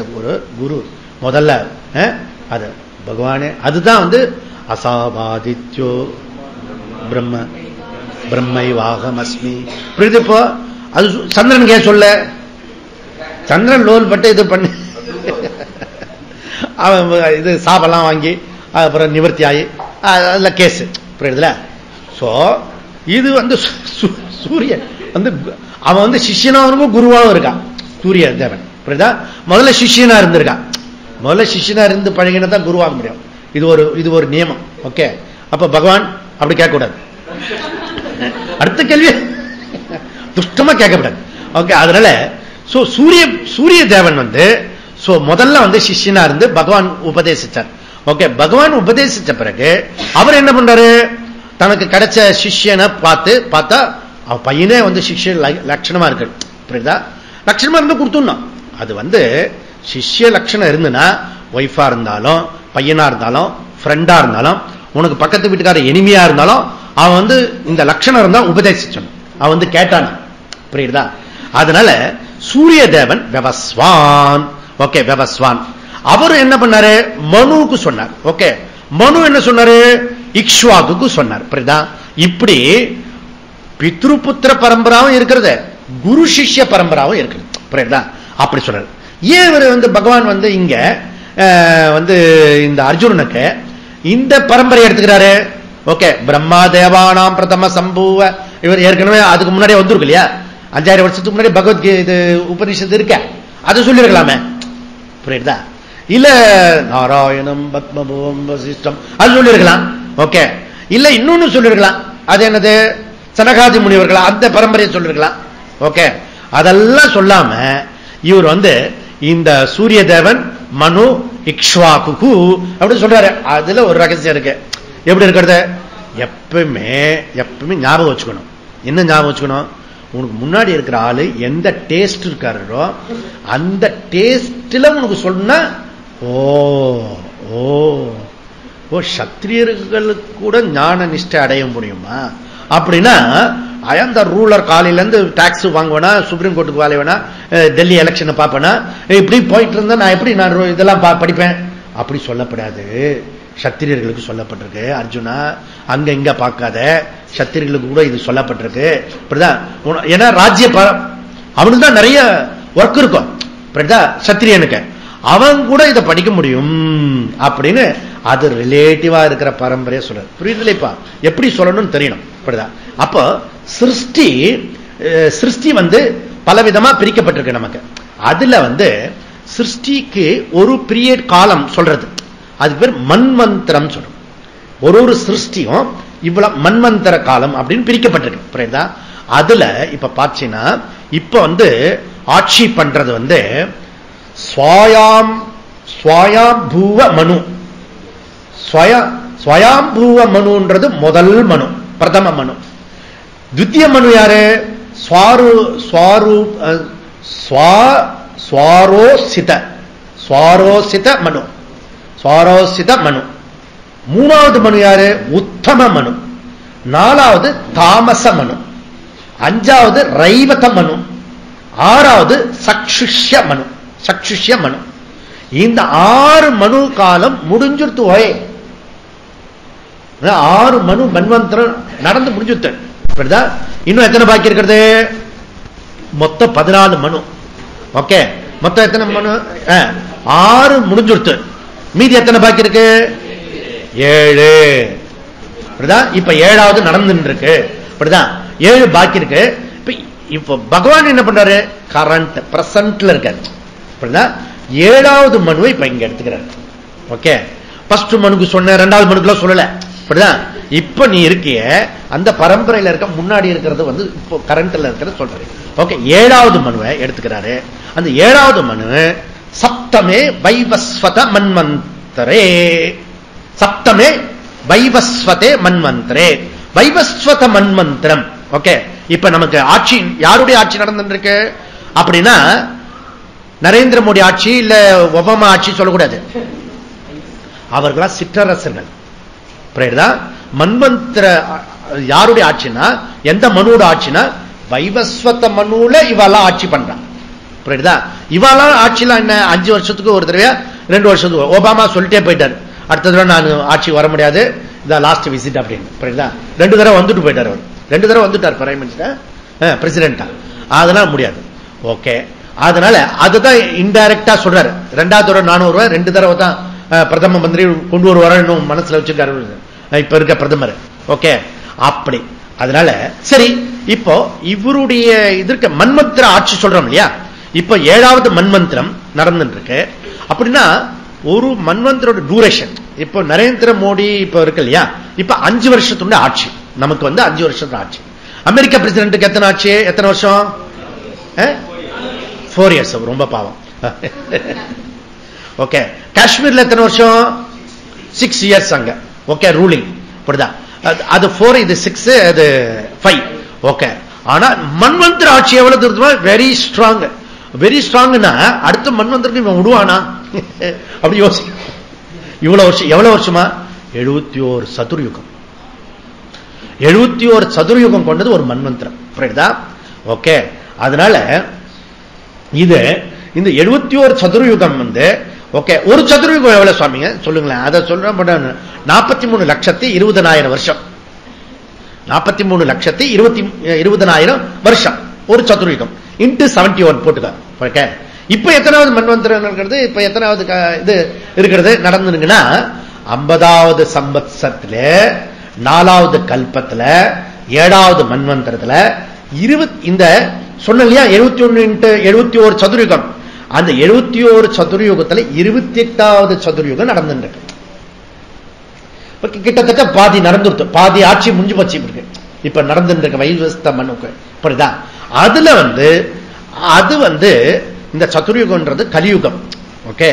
குரு முதல்ல அது பகவானே. அதுதான் வந்து அசாபாதித்யோ பிரம்ம பிரம்மை வாகமஸ்மி. புரியுது? இப்போ அது சந்திரன் ஏன் சொல்ல? சந்திரன் லோல் பட்டு இது பண்ணி இது சாபெல்லாம் வாங்கி அப்புறம் நிவர்த்தி ஆகி அதுல கேஸ். புரியுதுல? சோ இது வந்து சூரியன் வந்து அவன் வந்து சிஷ்யனாவும் குருவாவும் இருக்கான் சூரிய தேவன். புரியுதா? முதல்ல சிஷ்யனா இருந்திருக்கான். முதல்ல சிஷ்யனா இருந்து பழகினதான் குருவாக முடியும். இது ஒரு நியமம். ஓகே, அப்ப பகவான் அப்படி கேட்கக்கூடாது. அடுத்த கேள்வி துஷ்டமா கேட்கக்கூடாது. ஓகே, அதனால சூரிய தேவன் வந்து முதல்ல வந்து சிஷ்யனா இருந்து பகவான் உபதேசிச்சார். ஓகே, பகவான் உபதேசிச்ச பிறகு அவர் என்ன பண்றாரு, தனக்கு கிடைச்ச சிஷ்யனை பார்த்தா அவ பையனே வந்து சிஷ்ய லட்சணமா இருக்கு. புரியுதா? லட்சணமா இருந்து கொடுத்துடணும். அது வந்து சிஷ்ய லட்சணம் இருந்துன்னா ஒய்ஃபா இருந்தாலும் பையனா இருந்தாலும் ஃப்ரெண்டா இருந்தாலும் உனக்கு பக்கத்து வீட்டுக்கார எனிமையா இருந்தாலும் அவன் வந்து இந்த லட்சணம் இருந்தா உபதேசிச்சணும். அவன் வந்து கேட்டான். புரியுதா? அதனால சூரிய தேவன் விவஸ்வான். ஓகே, விவஸ்வான். அவர் என்ன பண்ணாரு, மனுவுக்கு சொன்னார். ஓகே, மனு என்ன சொன்னாரு, இக்ஷ்வாகுக்கு சொன்னார். புரியுதா? இப்படி பித்ருபுத்திர பரம்பராவும் இருக்கிறது, குரு சிஷ்ய பரம்பராவும் இருக்கிறது. புரியுதா? அப்படி சொல்றாரு. ஏன் இவர் வந்து பகவான் வந்து இங்க வந்து இந்த அர்ஜுனனுக்கு இந்த பரம்பரை எடுத்துக்கிறாரு? ஓகே, பிரம்மா தேவானாம் பிரதம சம்பூவ, இவர் ஏற்கனவே அதுக்கு முன்னாடியே வந்திருக்கு இல்லையா, 5000 வருஷத்துக்கு முன்னாடி பகவத்கீதை இது உபனிஷத்து இருக்க, அது சொல்லிருக்கலாமே. புரியுதா? இல்ல நாராயணம் பத்மபுவம் வசிஷ்டம் அது சொல்லிருக்கலாம். ஓகே, இல்ல இன்னொன்னு சொல்லிருக்கலாம். அது என்னது, சனகாதி முனிவர்கள் அந்த பரம்பரையை சொல்லிருக்கலாம். ஓகே, அதெல்லாம் சொல்லாம இவர் வந்து இந்த சூரிய தேவன் மனு இக்ஷ்வாகு அப்படி சொல்றாரு. அதுல ஒரு ரகசியம் இருக்கு. எப்படி இருக்கிறது, எப்பவுமே ஞாபகம் வச்சுக்கணும். என்ன ஞாபகம் வச்சுக்கணும், உனக்கு முன்னாடி இருக்கிற ஆளு எந்த டேஸ்ட் இருக்காரோ அந்த டேஸ்ட்ல உனக்கு சொன்னா ஓ சத்திரியர்களுக்கு கூட ஞான நிஷ்டை அடைய முடியுமா அப்படின்னா, அந்த ரூலர் காலையில இருந்து டாக்ஸ் வாங்குவேனா, சுப்ரீம் கோர்ட்டுக்கு வேலை வேணா, டெல்லி எலெக்ஷனை பார்ப்பேனா, இப்படி போயிட்டு இருந்தா நான் எப்படி நான் இதெல்லாம் படிப்பேன் அப்படி சொல்லப்படாது. சத்திரியர்களுக்கு சொல்லப்பட்டிருக்கு. அர்ஜுனா அங்க இங்க பார்க்காத, சத்திரியர்களுக்கு கூட இது சொல்லப்பட்டிருக்கு. ஏன்னா ராஜ்ய அவனுக்கு தான் நிறைய ஒர்க் இருக்கும். சத்திரியனுக்கு அவன் கூட இதை படிக்க முடியும் அப்படின்னு அது ரிலேட்டிவா இருக்கிற பரம்பரையை சொல்றது. புரியுதுலைப்பா? எப்படி சொல்லணும்னு தெரியணும். அப்போ சிருஷ்டி வந்து பலவிதமா பிரிக்கப்பட்டிருக்கு நமக்கு. அதுல வந்து சிருஷ்டிக்கு ஒரு பீரியட் காலம் சொல்றது, அதுக்கு பேர் மன்வந்தரம் சொல்றோம். ஒரு சிருஷ்டியும் இவ்வளவு மன்வந்தர காலம் அப்படின்னு பிரிக்கப்பட்டிருக்கு. புரியுதா? அதுல இப்ப பாத்தீங்கன்னா இப்ப வந்து ஆட்சி பண்றது வந்து ஸ்வயாம்பூவ மனு. ஸ்வயாம்பூவ மனுன்றது முதல் மனு, பிரதம மனு. துத்திய மனு யாரு, ஸ்வாரோசித மனு. ஸ்வாரோசித மனு. மூணாவது மனு யாரு, உத்தம மனு. நாலாவது தாமச மனு. அஞ்சாவது ரைவத மனு. ஆறாவது சக்ஷுஷ்ய மனு. சக்ஷுஷ்ய மனு. இந்த 6 மனு காலம் முடிஞ்சுட்டு 6 மனு மன்வந்தரம் நடந்து முடிஞ்சுட்டு. இன்னும் எத்தனை பாக்கி இருக்கிறது, மொத்தம் 14 மனு. ஓகே, மொத்தம் எத்தனை மனு, 6 முடிஞ்சுட்டு. மீதி எத்தனை பாக்கி இருக்கு, 7. இப்ப 7வது நடந்துட்டு இருக்கு. 7 பாக்கி இருக்கு. இப்ப பகவான் என்ன பண்றாரு, கரண்ட் பிரசன்ட்ல இருக்காரு. 7வது மனுவை இப்ப இங்க எடுத்துக்கிறார். ஓகே, ஃபர்ஸ்ட் மனுக்கு சொன்ன, 2வது மனுக்குலாம் சொல்லல. இப்ப நீ இருக்கிய அந்த பரம்பரையில இருக்க முன்னாடி இருக்கிறது வந்து இப்போ கரண்ட்ல இருக்கிறது சொல்றது. ஓகே, 7வது மனுவை எடுத்துக்கிறாரு. அந்த 7வது மனு சப்தமே வைவஸ்வத மன்வந்தரே. சப்தமே வைவஸ்வதே மன்வந்தரே. வைவஸ்வத மன்வந்தரம். ஓகே, இப்ப நமக்கு ஆட்சி யாருடைய ஆட்சி நடந்துட்டு இருக்கு அப்படின்னா, நரேந்திர மோடி ஆட்சி இல்ல ஒபாமா ஆட்சி சொல்லக்கூடாது. அவர்களா சிற்றரசர்கள். மன்வந்தர யாருடைய ஆட்சினா, எந்த மனுவோட ஆட்சினா வைவஸ்வத மனுல இவெல்லாம் ஆட்சி பண்றான். புரியுதா? இவெல்லாம் ஆட்சியில என்ன 5 வருஷத்துக்கு ஒரு தடவை 2 வருஷத்துக்கு. ஒபாமா சொல்லிட்டே போயிட்டாரு, அடுத்த தடவை நான் ஆட்சி வர முடியாது, இதான் லாஸ்ட் விசிட் அப்படின்னு. புரியுதா? 2 தடவை வந்துட்டு போயிட்டார். அவர் 2 தடவை வந்துட்டார் பிரைம் மினிஸ்டர், பிரசிடென்டா. அதனால முடியாது. ஓகே, அதனால அதுதான் இன்டைரக்டா சொல்றாரு. 2வது தடவை 400 2 தடவை தான் பிரதம மந்திரி கொண்டு வருவார் மனசுல வச்சிருக்காரு இப்ப இருக்க பிரதமர். ஓகே, அப்படி அதனால சரி, இப்போ இவருடைய இதற்கு மன்வந்திர ஆட்சி சொல்றோம் இல்லையா, இப்ப 7வது மன்வந்திரம் நடந்துட்டு இருக்கு. அப்படின்னா ஒரு மன்வந்திரோட டூரேஷன், இப்போ நரேந்திர மோடி இப்ப இருக்கு இல்லையா, இப்ப 5 வருஷத்துடைய ஆட்சி, நமக்கு 5 வருஷத்துல ஆட்சி. அமெரிக்க பிரசிடென்ட்டுக்கு எத்தனை ஆட்சி, எத்தனை வருஷம்? 4 years. ரொம்ப பாவம். ஓகே, காஷ்மீர்ல எத்தனை வருஷம்? 6 years அங்க. Okay, ruling. அது 4, இது 6, அது 5. ஓகே, ஆனா மன்வந்திர ஆட்சி எவ்வளவு தூரமா? Very strong. வெரி ஸ்ட்ராங்னா அடுத்த மன்வந்திரத்துக்கு இவன் விடுவானா அப்படி யோசிக்க. இவ்வளவு வருஷம், எவ்வளவு வருஷமா? 71 சதுர்யுகம். 71 சதுர்யுகம் கொண்டது ஒரு மன்வந்திரம். புரியுதா? ஓகே, அதனால இது இந்த 71 சதுர்யுகம் ஓகே, ஒரு சதுர்யுகம் எவ்வளவு சுவாமிங்க சொல்லுங்களேன்? அதை சொல்றேன். 43,20,000 வருஷம். 43,20,000 வருஷம் ஒரு சதுர்யுகம் இன்டு 71 போட்டுக்க. இப்ப எத்தனாவது மன்வந்திரம் இருக்கிறது? இப்ப எத்தனாவது இது இருக்கிறது நடந்துருங்கன்னா 50வது சம்பத்சரத்துல 4வது கல்பத்துல 7வது மன்வந்திரத்துல இந்த சொன்ன இல்லையா 71 சதுர்யுகம். அந்த 71 சதுர்யுகத்துல 28வது சதுர்யுகம் நடந்துருக்கு. கிட்டத்தட்ட பாதி நடந்துருது, பாதி ஆட்சி முடிஞ்சு போச்சு. இப்ப நடந்துருக்கு வைவஸ்த மனுக்கு. புரியுதா? அதுல அது இந்த சதுர்யுகம்ன்றது கலியுகம். ஓகே,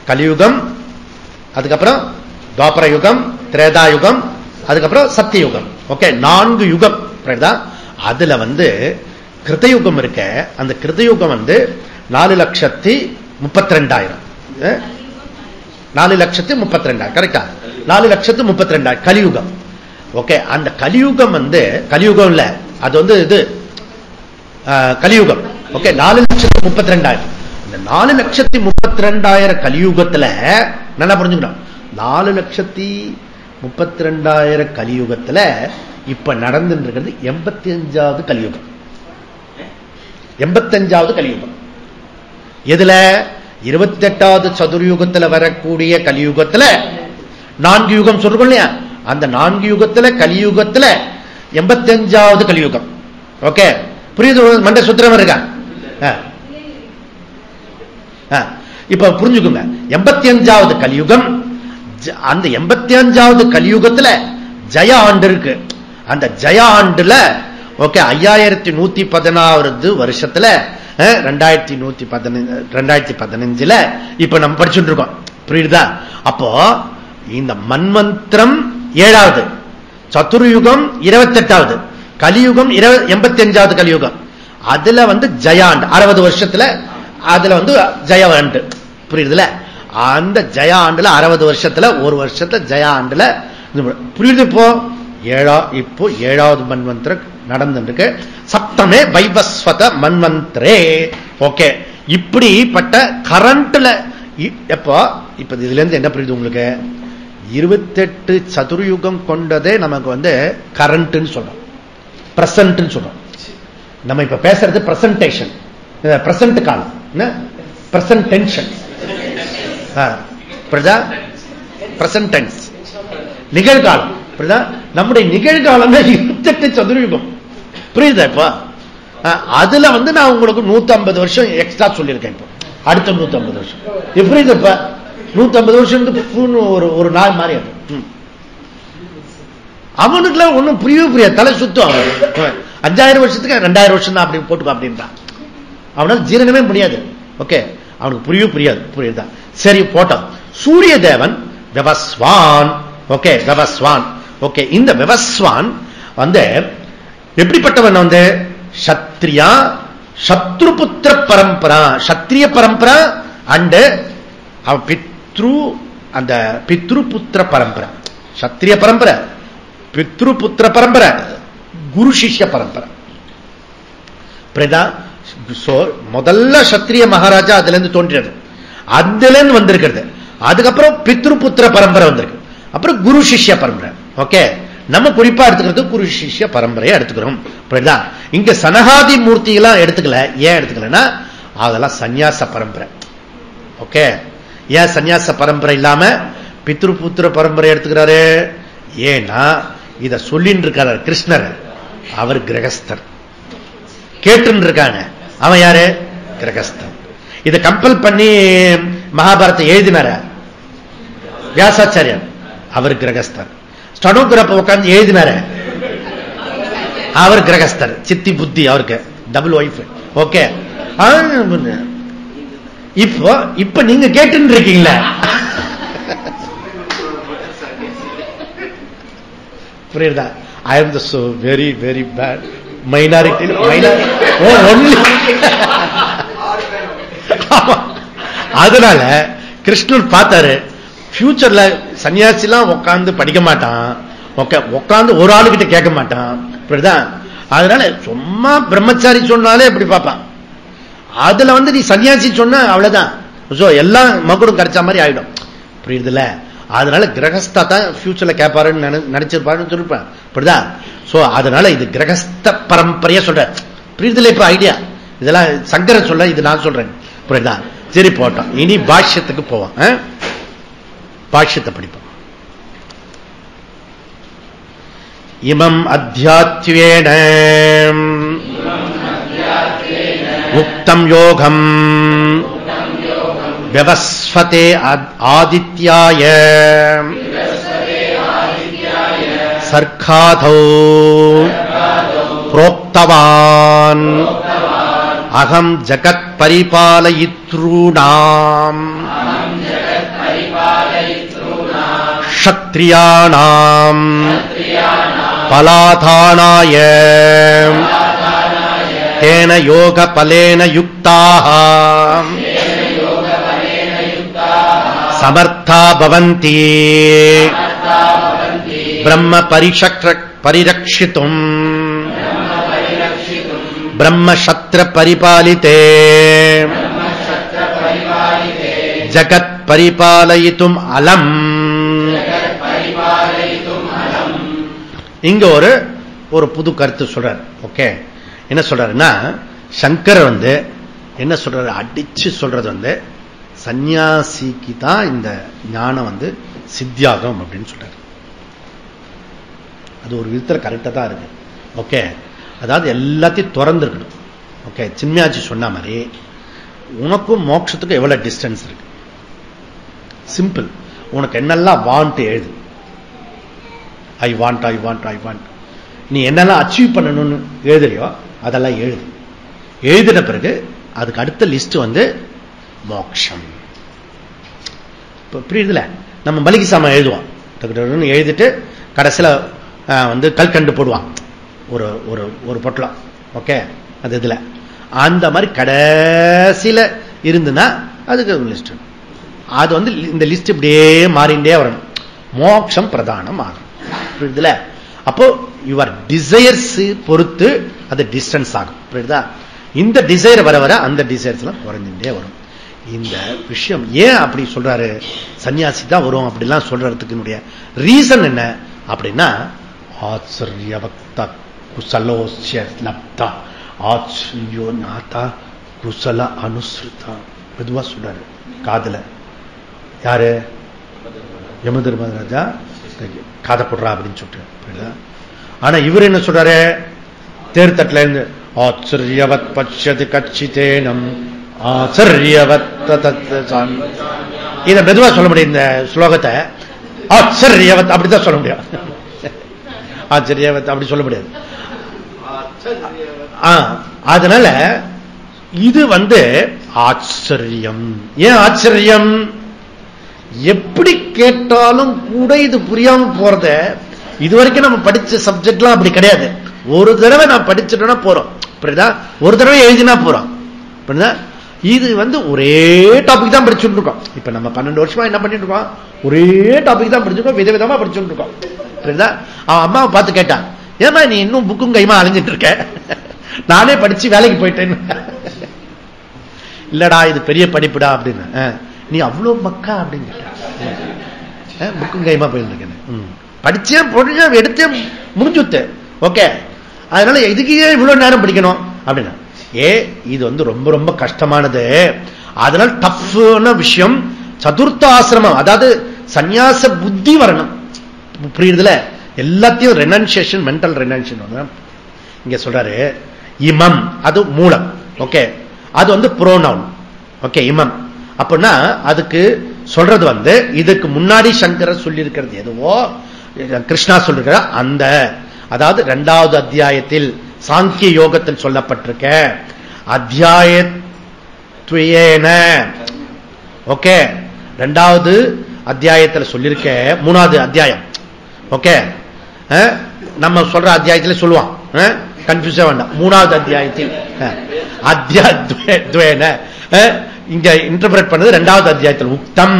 கலியுகம், அதுக்கப்புறம் துவாபர யுகம், திரேதாயுகம், அதுக்கப்புறம் சத்தியயுகம். ஓகே, 4 யுகம். புரியுதா? அதுல கிருதயுகம் இருக்க, அந்த கிருதயுகம் 4,32,000. 4,32,000 கரெக்டா? 4,32,000 கலியுகம். ஓகே, அந்த கலியுகம் கலியுகம் இல்ல, அது இது கலியுகம். ஓகே, 4,32,000. இந்த 4,32,000 கலியுகத்துல நல்லா புரிஞ்சுக்கணும். 4,32,000 கலியுகத்துல இப்ப நடந்துட்டு இருக்கிறது 85வது கலியுகம். 85வது கலியுகம். எதுல? 28வது சதுர்யுகத்துல வரக்கூடிய கலியுகத்துல 4 யுகம் சொல்றோம் இல்லையா, அந்த 4 யுகத்துல கலியுகத்துல 85வது கலியுகம். ஓகே, புரியுது? மண்ட சுத்திரம் இருக்கா? இப்ப புரிஞ்சுக்குங்க. 85வது கலியுகம். அந்த 85வது கலியுகத்துல ஜய ஆண்டு இருக்கு. அந்த ஜய ஆண்டுல ஓகே 5116 வருஷத்துல 2015 இப்ப நம்ம படிச்சுட்டு இருக்கோம். புரியுதா? அப்போ இந்த மன்வந்திரம் 7வது, சதுர்யுகம் 28வது, கலியுகம் 85வது கலியுகம். அதுல ஜயாண்டு 60 வருஷத்துல அதுல ஜய ஆண்டு. புரியுதுல? அந்த ஜய ஆண்டுல 60 வருஷத்துல ஒரு வருஷத்துல ஜய ஆண்டுல புரியுது? இப்போ 7வது மன்வந்திரம் நடந்துருக்கு. சப்தமே வைவஸ்வத மன்வந்திரே. ஓகே, இப்படிப்பட்ட கரண்ட்ல எப்போ இப்ப இதுல இருந்து என்ன புரியுது உங்களுக்கு? 28 சதுர்யுகம் கொண்டதே நமக்கு கரண்ட் சொல்றோம், பிரசன்ட் சொல்றோம். நம்ம இப்ப பேசுறது பிரசன்டேஷன், பிரசன்ட் காலம், பிரசன்ட் டென்ஷன், பிரசன்ட் டென்ஸ், நிகழ்காலம். நம்முடைய நிகழ்காலம் 28 சதுர்யுகம். புரியுதா? இப்ப அதுல நான் உங்களுக்கு 150 வருஷம் எக்ஸ்ட்ரா சொல்லியிருக்கேன். இப்போ அடுத்த 150 வருஷம் எப்படி? இப்ப 150 வருஷம் ஒரு நாள் மாறி அவனுக்குலாம் ஒன்னும் புரியவே தலை சுத்தம். 5000 வருஷத்துக்கு 2000 வருஷம் தான் அப்படி போட்டுக்கோ அப்படின்றான். அவனுக்கு ஜீரணமே முடியாது. ஓகே, அவனுக்கு புரியாது. புரியுதா? சரி, போட்டோம். சூரிய தேவன் விவஸ்வான். ஓகே, விவஸ்வான். ஓகே, இந்த விவஸ்வான் எப்படிப்பட்டவன்? சத்ரியா, சத்ருபுத்திர பரம்பரா, சத்திரிய பரம்பரா அண்ட் பித்ரு, அந்த பித்ருபுத்திர பரம்பரை, சத்திரிய பரம்பரை, பித்ருபுத்திர பரம்பரை, குரு சிஷ்ய பரம்பரை. முதல்ல சத்திரிய மகாராஜா அதுல இருந்து தோன்றியது, அதுல இருந்து வந்திருக்கிறது. அதுக்கப்புறம் பித்ருபுத்திர பரம்பரை வந்திருக்கு, அப்புறம் குரு சிஷ்ய பரம்பரை. ஓகே, நம்ம குறிப்பா எடுத்துக்கிறது குரு சிஷ்ய பரம்பரையை எடுத்துக்கிறோம். இங்க சனகாதி மூர்த்திகளாம் எடுத்துக்கல. ஏன் எடுத்துக்கலன்னா அதெல்லாம் சன்னியாச பரம்பரை. ஓகே, ஏன் சன்னியாச பரம்பரை இல்லாம பித்ருபுத்திர பரம்பரை எடுத்துக்கிறாரு? ஏன்னா இத சொல்லிட்டு இருக்காரு கிருஷ்ணர். அவர் கிரகஸ்தர். கேட்டு இருக்காங்க, அவன் யாரு? கிரகஸ்தன். இதை கம்பல் பண்ணி மகாபாரத்தை எழுதினார வியாசாச்சாரியர், அவர் கிரகஸ்தர். ஸ்டெனோகிராஃபர் உட்கார்ந்து எழுதினார, அவர் கிரகஸ்தர். சித்தி புத்தி அவருக்கு, டபுள் ஒய்ஃப். ஓகே, இப்ப நீங்க கேட்டு இருக்கீங்களா? புரியுதா? I am the so very very bad minority. Only. அதனால கிருஷ்ணன் பார்த்தாரு, ஃபியூச்சர்ல சன்னியாசிலாம் உட்கார்ந்து படிக்க மாட்டான், உட்கார்ந்து ஒரு ஆளுகிட்ட கேட்க மாட்டான். புரியுதா? அதனால சும்மா பிரம்மச்சாரி சொன்னாலே எப்படி பார்ப்பான். அதுல நீ சன்னியாசி சொன்ன அவ்வளவுதான், எல்லாம் மகுடம் கிடைச்ச மாதிரி ஆயிடும். புரியுதுல? அதனால கிரகஸ்தா தான் ஃபியூச்சர்ல கேட்பாருன்னு நினைச்சிருப்பாருன்னு சொல்லிருப்பேன். புரியுதா? சோ அதனால இது கிரகஸ்த பரம்பரையா சொல்ற. புரியுதுல? இப்ப ஐடியா இதெல்லாம் சங்கர சொல்ல, இது நான் சொல்றேன். புரியுதா? சரி, போட்டோம். இனி பாஷ்யத்துக்கு போவோம். பாஷ்யத்தை படிப்போம். இமம் அத்தியாத்வேன உக்தம் யோகம் விவஸ்வதே ஆதித்யாய சர்க்காதௌ ப்ரோக்தவான் அகம் ஜகத் பரிபாலயித்ரூணாம் க்ஷத்ரியாணாம் பலாதானாய தேன யோக பலேன யுக்தாः சமர்த்தா பவந்தி பிரம்ம பரிரக்ஷிதும் பிரம்ம சத்ர பரிபாலிதே ஜகத் பரிபாலயிதும் அலம். இங்க ஒரு புது கருத்து சொல்றார். ஓகே, என்ன சொல்றாருன்னா, சங்கர் என்ன சொல்றாரு, அடிச்சு சொல்றது சன்னியாசிக்கு தான் இந்த ஞானம் சித்தியாகும் அப்படின்னு சொல்றாரு. அது ஒரு விதத்தில் கரெக்டா தான் இருக்கு. ஓகே, அதாவது எல்லாத்தையும் திறந்துருக்கணும். ஓகே, சின்மயாச்சி சொன்ன மாதிரி உனக்கும் மோட்சத்துக்கும் எவ்வளவு டிஸ்டன்ஸ் இருக்கு. சிம்பிள். உனக்கு என்னெல்லாம் வாண்ட் எழுது. I want, I want, I want. நீ என்னெல்லாம் அச்சீவ் பண்ணணும்னு எழுதுறியோ அதெல்லாம் எழுது. எழுதின பிறகு அதுக்கு அடுத்த லிஸ்ட் மோட்சம். புரியுதுல? நம்ம மளிகை சாமான் எழுதுவோம், எழுதிட்டு கடைசியில கல்கண்டு போடுவான் ஒரு ஒரு பொட்டலம். ஓகே, அது இதுல அந்த மாதிரி கடைசியில இருந்துன்னா அதுக்கு லிஸ்ட். அது இந்த லிஸ்ட் இப்படியே மாறிண்டே வரணும். மோட்சம் பிரதானம் ஆகும். புரியுதுல? அப்போ யுவர் டிசையர்ஸ் பொறுத்து அது டிஸ்டன்ஸ் ஆகும். புரியுதா? இந்த டிசைர் வர வர அந்த டிசைர்ஸ் எல்லாம் குறைஞ்சுட்டே வரும். இந்த விஷயம் ஏன் அப்படி சொல்றாரு, சன்னியாசி தான் வரும் அப்படிலாம் சொல்றதுக்கு ரீசன் என்ன அப்படின்னா, ஆச்சரியவக்த குசலோஸ்ய லப்தா ஆச்சரியோ நாதா குசல அனுஸ்ருதா. மெதுவா சொல்றாரு காதல. யாரு? யம தர்மராஜா காதை போடுறா அப்படின்னு சொல்லிட்டு. ஆனா இவர் என்ன சொல்றாரு, தேர்தட்டுல இருந்து ஆச்சரியவத் பட்சது கட்சிதேனம் ஆச்சரியவத். இத மெதுவா சொல்ல முடியும். இந்த ஸ்லோகத்தை ஆச்சரியவத் அப்படித்தான் சொல்ல முடியும். ஆச்சரியவத் அப்படி சொல்ல முடியாது. அதனால இது ஆச்சரியம். ஏன் ஆச்சரியம்? எப்படி கேட்டாலும் கூட இது புரியாம போறத, இதுவரைக்கும் நம்ம படிச்ச சப்ஜெக்ட்லாம் அப்படி கிடையாது. ஒரு தடவை நான் படிச்சுட்டோம்னா போறோம். புரியுதா? ஒரு தடவை எழுதினா போறோம். புரியுதா? இது ஒரே டாபிக் தான் படிச்சுட்டு இருக்கோம். இப்ப நம்ம 12 வருஷமா என்ன பண்ணிட்டு இருக்கோம், ஒரே டாபிக் தான் படிச்சிருக்கோம், விதவிதமா படிச்சுட்டு இருக்கோம். புரியுதா? அவன் அம்மாவை பார்த்து கேட்டான், ஏமா நீ இன்னும் புக்கும் கைமா அலைஞ்சிட்டு இருக்க, நானே படிச்சு வேலைக்கு போயிட்டேன்னு. இல்லடா இது பெரிய படிப்புடா அப்படின்னு. நீ அவ்வளவு மக்கா அப்படின்னு கேட்ட, புக்கும் கைமா போயிட்டு இருக்கேன், படிச்சே பொழுது எடுத்தே முடிஞ்சுத்து. ஓகே, அதனால இதுக்கு இவ்வளவு நேரம் படிக்கணும் அப்படின்னா, இது ரொம்ப ரொம்ப கஷ்டமானது. அதனால டஃப்பான விஷயம். சதுர்த்த ஆசிரமம், அதாவது சந்நியாச புத்தி வரணும். புரியுதுல? எல்லாத்தையும் ரெனன்சியேஷன், மென்டல் ரெனன்சியேஷன். இங்க சொல்றாரு இமம், அது மூலம். ஓகே, அது வந்து புரோனவுன். ஓகே, இமம் அப்படின்னா அதுக்கு சொல்றது இதுக்கு முன்னாடி சங்கரர் சொல்லி இருக்கிறது எதுவோ கிருஷ்ணா சொல்லிருக்கிற அந்த, அதாவது 2வது அத்தியாயத்தில் சாங்கிய யோகத்தில் சொல்லப்பட்டிருக்க அத்தியாயத்வேன. ஓகே, 2வது அத்தியாயத்தில் சொல்லிருக்க 3வது அத்தியாயம். ஓகே, நம்ம சொல்ற அத்தியாயத்தில் சொல்லுவான், கன்ஃபியூஸ் வேண்டாம். 3வது அத்தியாயத்தில் அத்தியாத்வேன இங்க இன்டர்பிரேட் பண்ணது 2வது அத்தியாயத்தில் உக்தம்.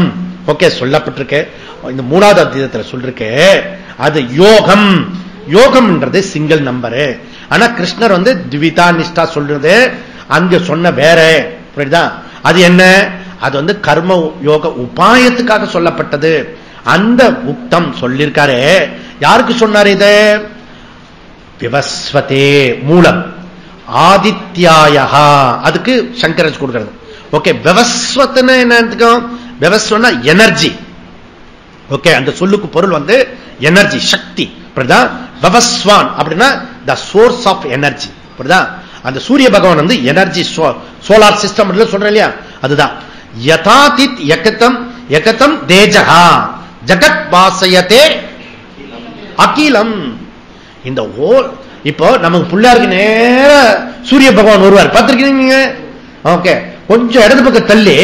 ஓகே, சொல்லப்பட்டிருக்கு. இந்த 3வது அத்தியாயத்தில் சொல்லிருக்கு அது யோகம். யோகம்ன்றது சிங்கிள் நம்பரு. ஆனா கிருஷ்ணர் திவிதா நிஷ்டா சொல்றது அங்க சொன்ன வேற. புரியுதா? அது என்ன? அது கர்ம யோக உபாயத்துக்காக சொல்லப்பட்டது. அந்த உக்தம் சொல்லிருக்காரு. யாருக்கு சொன்னார் இது? விவஸ்வதே மூலம் ஆதித்யாயா, அதுக்கு சங்கரஜ் கொடுக்கிறது. ஓகே, விவஸ்வத்னா என்ன? விவஸ்வனா எனர்ஜி. ஓகே, அந்த சொல்லுக்கு பொருள் எனர்ஜி, சக்தி. விவஸ்வான் அப்படின்னா த சோர்ஸ் ஆஃப் எனர்ஜி. அந்த சூரிய பகவான் எனர்ஜி, சோலார் சிஸ்டம் சொல்றேன் இல்லையா, அதுதான். யதாதித் யகதம் யகதம் தேஜஹா ஜகத் வாசயதே அகிலம். இந்த ஹோல் இப்போ நமக்கு பிள்ளையாருக்கு நேர சூரிய பகவான் வருவார், பார்த்திருக்கீங்க? ஓகே, கொஞ்சம் இடது பக்கம் தள்ளி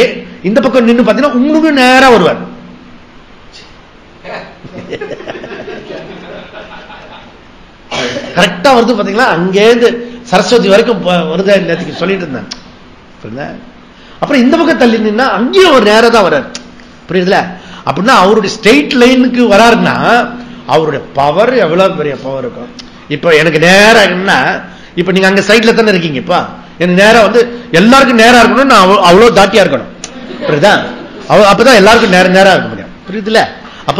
இந்த பக்கம் நின்று பார்த்தீங்கன்னா உங்களுக்கு நேரா வருவார். கரெக்டா வருது பாத்தீங்களா? அங்கேருந்து சரஸ்வதி வரைக்கும் வருது. நேற்றுக்கு சொல்லிட்டு இருந்தேன். அப்புறம் இந்த பக்கம் தள்ளி நின்னா அங்கேயும் ஒரு நேரம் தான் வர்றாரு. புரியுதுல? அப்படின்னா அவருடைய ஸ்ட்ரெயிட் லைனுக்கு வராருன்னா அவருடைய பவர் எவ்வளவு பெரிய பவர் இருக்கும். இப்ப எனக்கு நேரம் என்ன, இப்ப நீங்க அங்க சைட்ல தானே இருக்கீங்க. இப்ப எனக்கு நேரம் எல்லாருக்கும் நேரம் இருக்கணும், நான் அவ்வளவு தாட்டியா இருக்கணும். புரியுதா? அப்பதான் எல்லாருக்கும் நேரம் இருக்க முடியும். புரியுதுல? அப்ப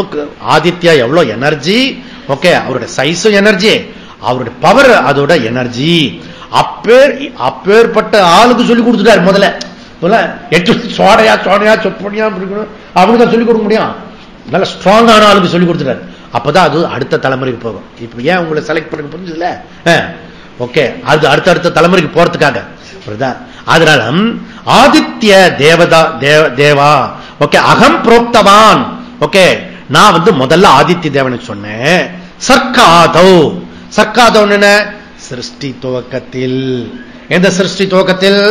ஆதித்யா எவ்வளவு எனர்ஜி. ஓகே, அவருடைய சைஸும் எனர்ஜி, அவருடைய பவர் அதோட எனர்ஜி. அப்பேற்பட்ட ஆளுக்கு சொல்லி கொடுத்துட்டாரு. முதல்ல 8 சோடையா சோடையா சொப்பனியா இருக்கணும், அவனுக்கு தான் சொல்லிக் கொடுக்க முடியும். நல்ல ஸ்ட்ராங்கான ஆளுக்கு சொல்லி கொடுத்துட்டாரு. அப்பதான் அது அடுத்த தலைமுறைக்கு போகும். இப்ப ஏன் உங்களை செலக்ட் பண்ண புரிஞ்சதுல? ஓகே, அது அடுத்த தலைமுறைக்கு போறதுக்காக. அதனால ஆதித்ய தேவதா தேவா. ஓகே, அகம் புரோக்தவான். ஓகே, நான் முதல்ல ஆதித்ய தேவனுக்கு சொன்னேன். சர்க்காதவ். சர்க்காதவ் என்ன? சிருஷ்டி துவக்கத்தில். எந்த சிருஷ்டி துவக்கத்தில்?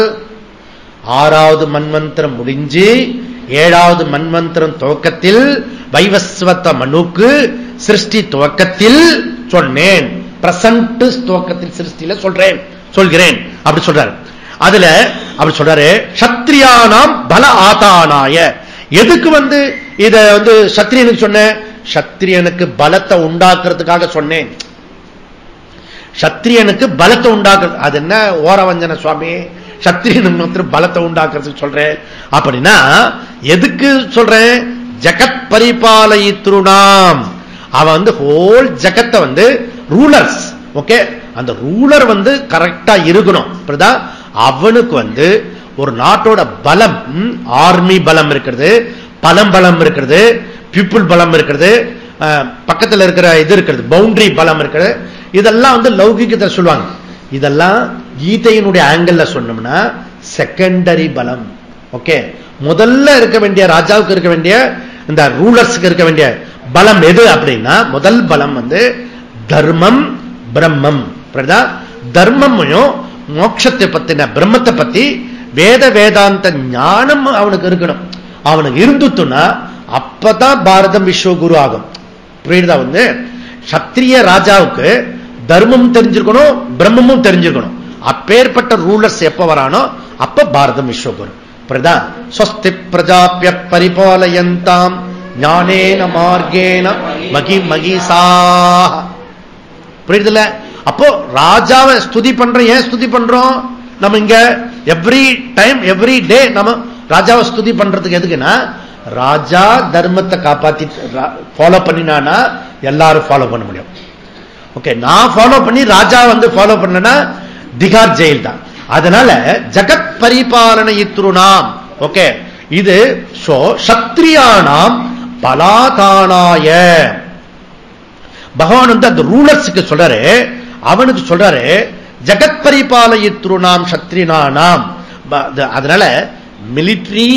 6வது மன்வந்திரம் முடிஞ்சு 7வது மன்வந்திரம் துவக்கத்தில் வைவஸ்வத மனுக்கு சிருஷ்டி துவக்கத்தில் சொன்னேன். பிரசன்ட் துவக்கத்தில் சிருஷ்டியில சொல்கிறேன் அப்படி சொல்றாரு. அதுல அப்படி சொல்றாரு, சத்திரியானாம் பல ஆதானாய. எதுக்கு இத சத்திரியனுக்கு சொன்னேன்? சத்திரியனுக்கு பலத்தை உண்டாக்குறதுக்காக சொன்னேன். சத்திரியனுக்கு பலத்தை உண்டாக்குறது. அது என்ன ஓரவஞ்சன சுவாமி? சத்திரியனுக்கு பலத்தை உண்டாக்குறதுக்கு சொல்றேன் அப்படின்னா எதுக்கு சொல்றேன்? ஜகத் பரிபாலயித்ருணாம். அவன் ஹோல் ஜகத்தை ரூலர்ஸ். ஓகே, அந்த ரூலர் கரெக்டா இருக்கணும். அவனுக்கு ஒரு நாட்டோட பலம், ஆர்மி பலம் இருக்கிறது, பலம் இருக்கிறது, பீப்புள் பலம் இருக்கிறது, பக்கத்தில் இருக்கிற இது இருக்கிறது, பவுண்டரி பலம் இருக்கிறது. இதெல்லாம் லௌகிகத்தை சொல்லுவாங்க. இதெல்லாம் கீதையினுடைய ஆங்கிள் சொன்னோம்னா செகண்டரி பலம். ஓகே, முதல்ல இருக்க வேண்டிய ராஜாவுக்கு இருக்க வேண்டிய இந்த ரூலர்ஸுக்கு இருக்க வேண்டிய பலம் எது அப்படின்னா, முதல் பலம் தர்மம் பிரம்மம். தர்மமையும் மோட்சத்தை பத்தின பிரம்மத்தை பத்தி வேதாந்த ஞானம் அவனுக்கு இருக்கணும். அவனுக்கு இருந்துட்டுனா அப்பதான் பாரதம் விஸ்வகுரு ஆகும். புரியுதா? சத்திரிய ராஜாவுக்கு தர்மம் தெரிஞ்சிருக்கணும், பிரம்மமும் தெரிஞ்சிருக்கணும். அப்பேற்பட்ட ரூலர்ஸ் எப்ப வரானோ அப்ப பாரதம் விஸ்வகுரு. புரியுதா? ஸ்வஸ்தி பிரஜாப்ய பரிபாலயந்தாம் ஞானேன மார்கேன மகிமகிசா. புரியுதுல? அப்போ ராஜாவை ஸ்துதி பண்றோம். ஏன் ஸ்துதி பண்றோம்? நம்ம இங்க எவ்ரி டைம் எவ்ரி டே நம்ம ராஜாவை ஸ்துதி பண்றதுக்கு எதுக்குன்னா, ராஜா தர்மத்தை காப்பாத்தி ஃபாலோ பண்ணினானா எல்லாரும் ஃபாலோ பண்ண முடியும். ஓகே, நான் ஃபாலோ பண்ணி ராஜா ஃபாலோ பண்ணனா திகார் ஜெயில் தான். அதனால ஜகத் பரிபாலனை இத்ருணாம். ஓகே, இது சத்திரியானாம் பலாதானாய. பகவான் அந்த ரூலர்ஸுக்கு சொல்றாரு, அவனுக்கு சொல்றாரு ஜகத் பரிபாலயித்ருணாம் சத்ரினானாம். அதனால மிலிட்டரி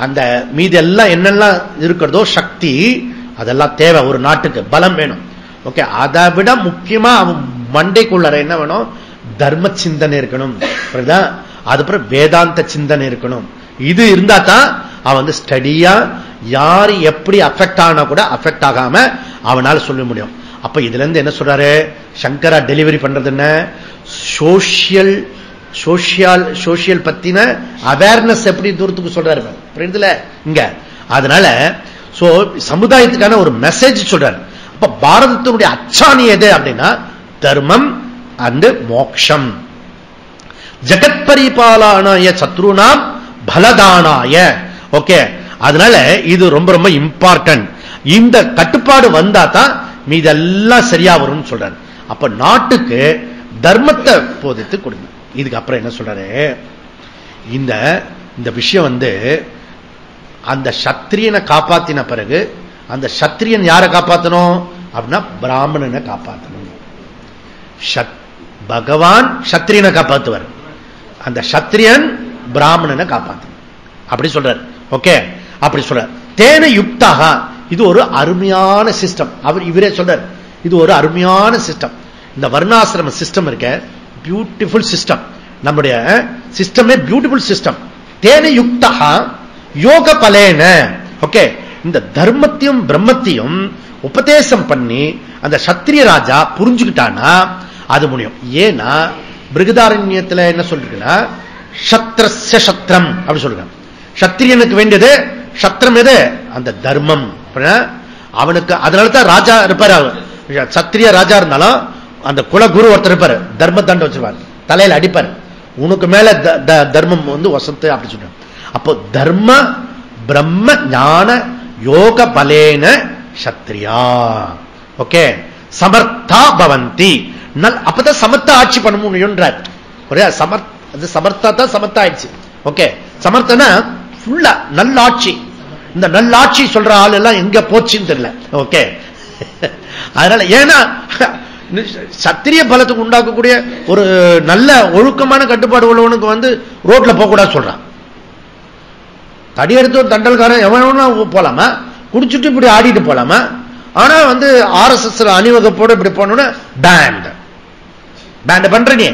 அந்த மீது எல்லாம் என்னெல்லாம் இருக்கிறதோ சக்தி அதெல்லாம் தேவை, ஒரு நாட்டுக்கு பலம் வேணும். ஓகே, அதை விட முக்கியமா அவன் மண்டைக்குள்ள என்ன வேணும்? தர்ம சிந்தனை இருக்கணும். அதுக்கப்புறம் வேதாந்த சிந்தனை இருக்கணும். இது இருந்தா தான் அவன் ஸ்டடியா யாரு எப்படி அஃபெக்ட் ஆனா கூட அஃபெக்ட் ஆகாம அவனால சொல்ல முடியும். அப்ப இதுல இருந்து என்ன சொல்றாரு சங்கரா டெலிவரி பண்றது? என்ன சோசியல் சோசியல் பத்தின அவேர்னஸ் எப்படி தூரத்துக்கு சொல்றாரு புரியுதுல இங்க. அதனால சமுதாயத்துக்கான ஒரு மெசேஜ் சொல்றாரு. அப்ப பாரதத்தினுடைய அச்சாணி எது அப்படின்னா தர்மம் அண்ட் மோக்ஷம். ஜகத் பரிபாலனாய சத்ருனாம் பலதானாய. ஓகே, அதனால இது ரொம்ப ரொம்ப இம்பார்ட்டன்ட். இந்த கட்டுப்பாடு வந்தா தான் மீதெல்லாம் சரியா வரும்னு சொல்றாரு. அப்ப நாட்டுக்கு தர்மத்தை போதித்து கொடுங்க. இதுக்கு அப்புறம் என்ன சொல்றாரு? இந்த விஷயம் அந்த சத்திரியனை காப்பாத்தின பிறகு அந்த சத்திரியன் யாரை காப்பாற்றணும் அப்படின்னா பிராமணனை காப்பாற்றணும். பகவான் சத்திரியனை காப்பாற்றுவார், அந்த சத்திரியன் பிராமணனை காப்பாற்றணும் அப்படி சொல்றார். ஓகே, அப்படி சொல்றார். தேன யுக்தாக, இது ஒரு அருமையான சிஸ்டம். இவரே சொல்றார் இது ஒரு அருமையான சிஸ்டம். இந்த வர்ணாசிரம சிஸ்டம் இருக்க பியூட்டிஃபுல் சிஸ்டம். நம்முடைய சிஸ்டமே பியூட்டிஃபுல் சிஸ்டம். தேன யுக்தாக யோக பலேன. ஓகே, இந்த தர்மத்தையும் பிரம்மத்தையும் உபதேசம் பண்ணி அந்த சத்திரிய ராஜா புரிஞ்சுக்கிட்டானா அது முடியும். ஏன்னா பிருகதாரண்யத்தில் என்ன சொல்லிருக்குன்னா சத்ரஸ்ய சத்ரம் அப்படி சொல்றாங்க. சத்திரியனுக்கு வேண்டியது சத்திரம் எது? அந்த தர்மம். அவனுக்கு அதனாலதான் ராஜா இருப்பாரு. சத்திரிய ராஜா இருந்தாலும் அந்த குலகுரு ஒருத்தர் இருப்பாரு, தர்ம தண்டை வச்சிருப்பாரு, தலையில அடிப்பாரு. உனக்கு மேல தர்மம் வசத்து அப்படி சொல்றாங்க. அப்போ தர்ம பிரம்ம ஞான யோக பலேன சத்ரியா. ஓகே, சமர்த்தா பவந்தி. அப்பதான் சமர்த்த ஆட்சி பண்ண முடியும்ன்றார். சமர்த்தா தான் சமர்த்த ஆயிடுச்சு. ஓகே, சமர்த்தனா ஃபுல்லா நல்லாட்சி. இந்த நல்லாட்சி சொல்ற ஆள் எல்லாம் எங்க போச்சுன்னு தெரியல. ஓகே, அதனால ஏன்னா சத்திரிய பலத்துக்கு உண்டாக்கக்கூடிய ஒரு நல்ல ஒழுக்கமான கட்டுப்பாடு உள்ளவனுக்கு ரோட்ல போக கூடாது சொல்றான். தடி எடுத்து தண்டல்காரன் எவனா போலாமா, குடிச்சுட்டு இப்படி ஆடிட்டு போலாமா. ஆனா RSS அணிவகுப்போடு இப்படி போனோம்னா பேண்ட் பண்ற நீ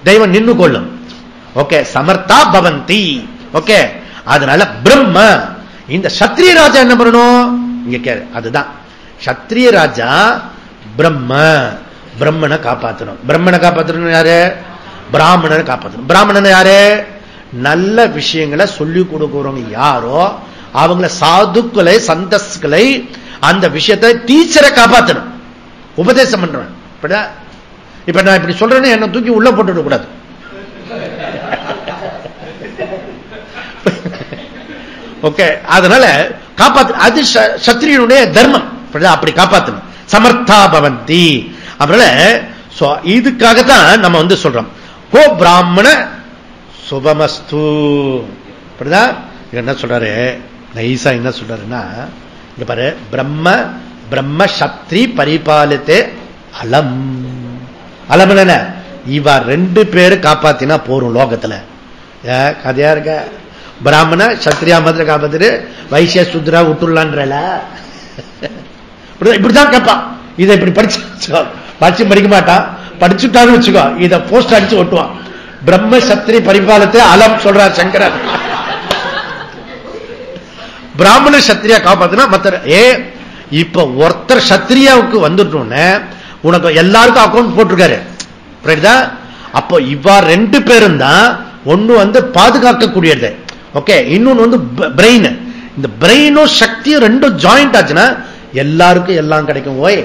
தெய்வம் நின்னு கொள்ளும். ஓகே, சமர்த்தா பவந்தி. ஓகே, அதனால பிரம்ம இந்த சத்திரிய ராஜா என்ன பண்ணணும் இங்க அதுதான். சத்திரிய ராஜா பிரம்மனை காப்பாற்றணும். பிரம்மனை காப்பாற்றணும் யாரு? பிராமணனை காப்பாற்றணும். பிராமணன் யாரு? நல்ல விஷயங்களை சொல்லிக் கொடுக்கிறவங்க யாரோ அவங்களை, சாதுக்களை சந்தஸ்களை, அந்த விஷயத்தை டீச்சரை காப்பாற்றணும், உபதேசம் பண்றேன். இப்ப நான் இப்படி சொல்றேன்னு என்ன தூக்கி உள்ள போட்டு கூடாது. ஓகே, அதனால காப்பாத்து, அது சத்திரியனுடைய தர்மம். அப்படி காப்பாற்றணும். சமர்த்தா பவந்தி. அதனால இதுக்காகத்தான் நம்ம சொல்றோம் கோ பிராமண சுபமஸ்து. என்ன சொல்றாரு நைசா? என்ன சொல்றாருன்னா இங்க பாரு, பிரம்ம சத்ரி பரிபாலித்தே அலம். அலம் என்ன? இவ ரெண்டு பேரு காப்பாத்தினா போரும் லோகத்துல. கதையா இருக்க, பிராமண சத்திரியா மாத்திரம் காப்பாத்திட்டு வைசிய சுத்ரா விட்டுலான்றல இப்படிதான் கேட்பான். இதை இப்படி படிச்சு படிக்க மாட்டான், படிச்சுட்டான்னு வச்சுக்கோ, இதை போஸ்ட் அடிச்சு ஒட்டுவான். பிரம்ம சத்திரி பரிபாலத்தை அலம் சொல்றார் சங்கரர். பிராமண சத்திரியா காப்பாத்தினா மத்த இப்ப ஒருத்தர் சத்திரியாவுக்கு வந்துட்டோன்னு உனக்கு எல்லாருக்கும் அக்கௌண்ட் போட்டிருக்காரு. அப்போ இவ்வா ரெண்டு பேரும் தான் ஒண்ணு பாதுகாக்கக்கூடியது. ஓகே, இன்னொன்னு பிரெயின். இந்த பிரெயினும் சக்தியும் ரெண்டும் ஜாயிண்ட் ஆச்சுன்னா எல்லாருக்கும் எல்லாம் கிடைக்கும். ஓய்,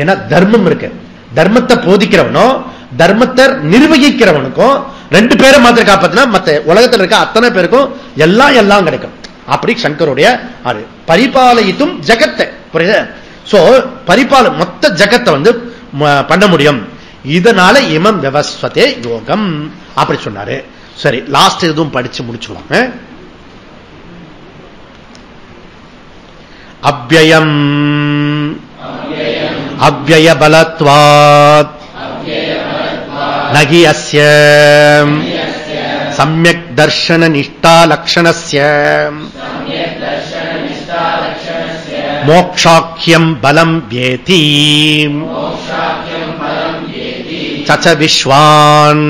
ஏன்னா தர்மம் இருக்கு. தர்மத்தை போதிக்கிறவனும் தர்மத்தை நிர்வகிக்கிறவனுக்கும் ரெண்டு பேரை மாத்திரம் காப்பாத்தினா மத்த உலகத்தில் இருக்க அத்தனை பேருக்கும் எல்லாம் கிடைக்கும். அப்படி சங்கருடைய பரிபாலயித்தும் ஜகத்தை பரிபால மொத்த ஜகத்தை பண்ண முடியும். இதனால இமம் விவஸ்வதே யோகம் அப்படி சொன்னாரு. சரி, லாஸ்ட் எதுவும் படிச்சு முடிச்சுவாங்க. அவ்யயம் அவ்யய பலத்வாத் நகி அஸ்ய சம்யக் தர்ஷன நிஷ்டா லக்ஷணஸ்ய மோக்ஷாக்கியம் பலம் வேதி சச விஸ்வான்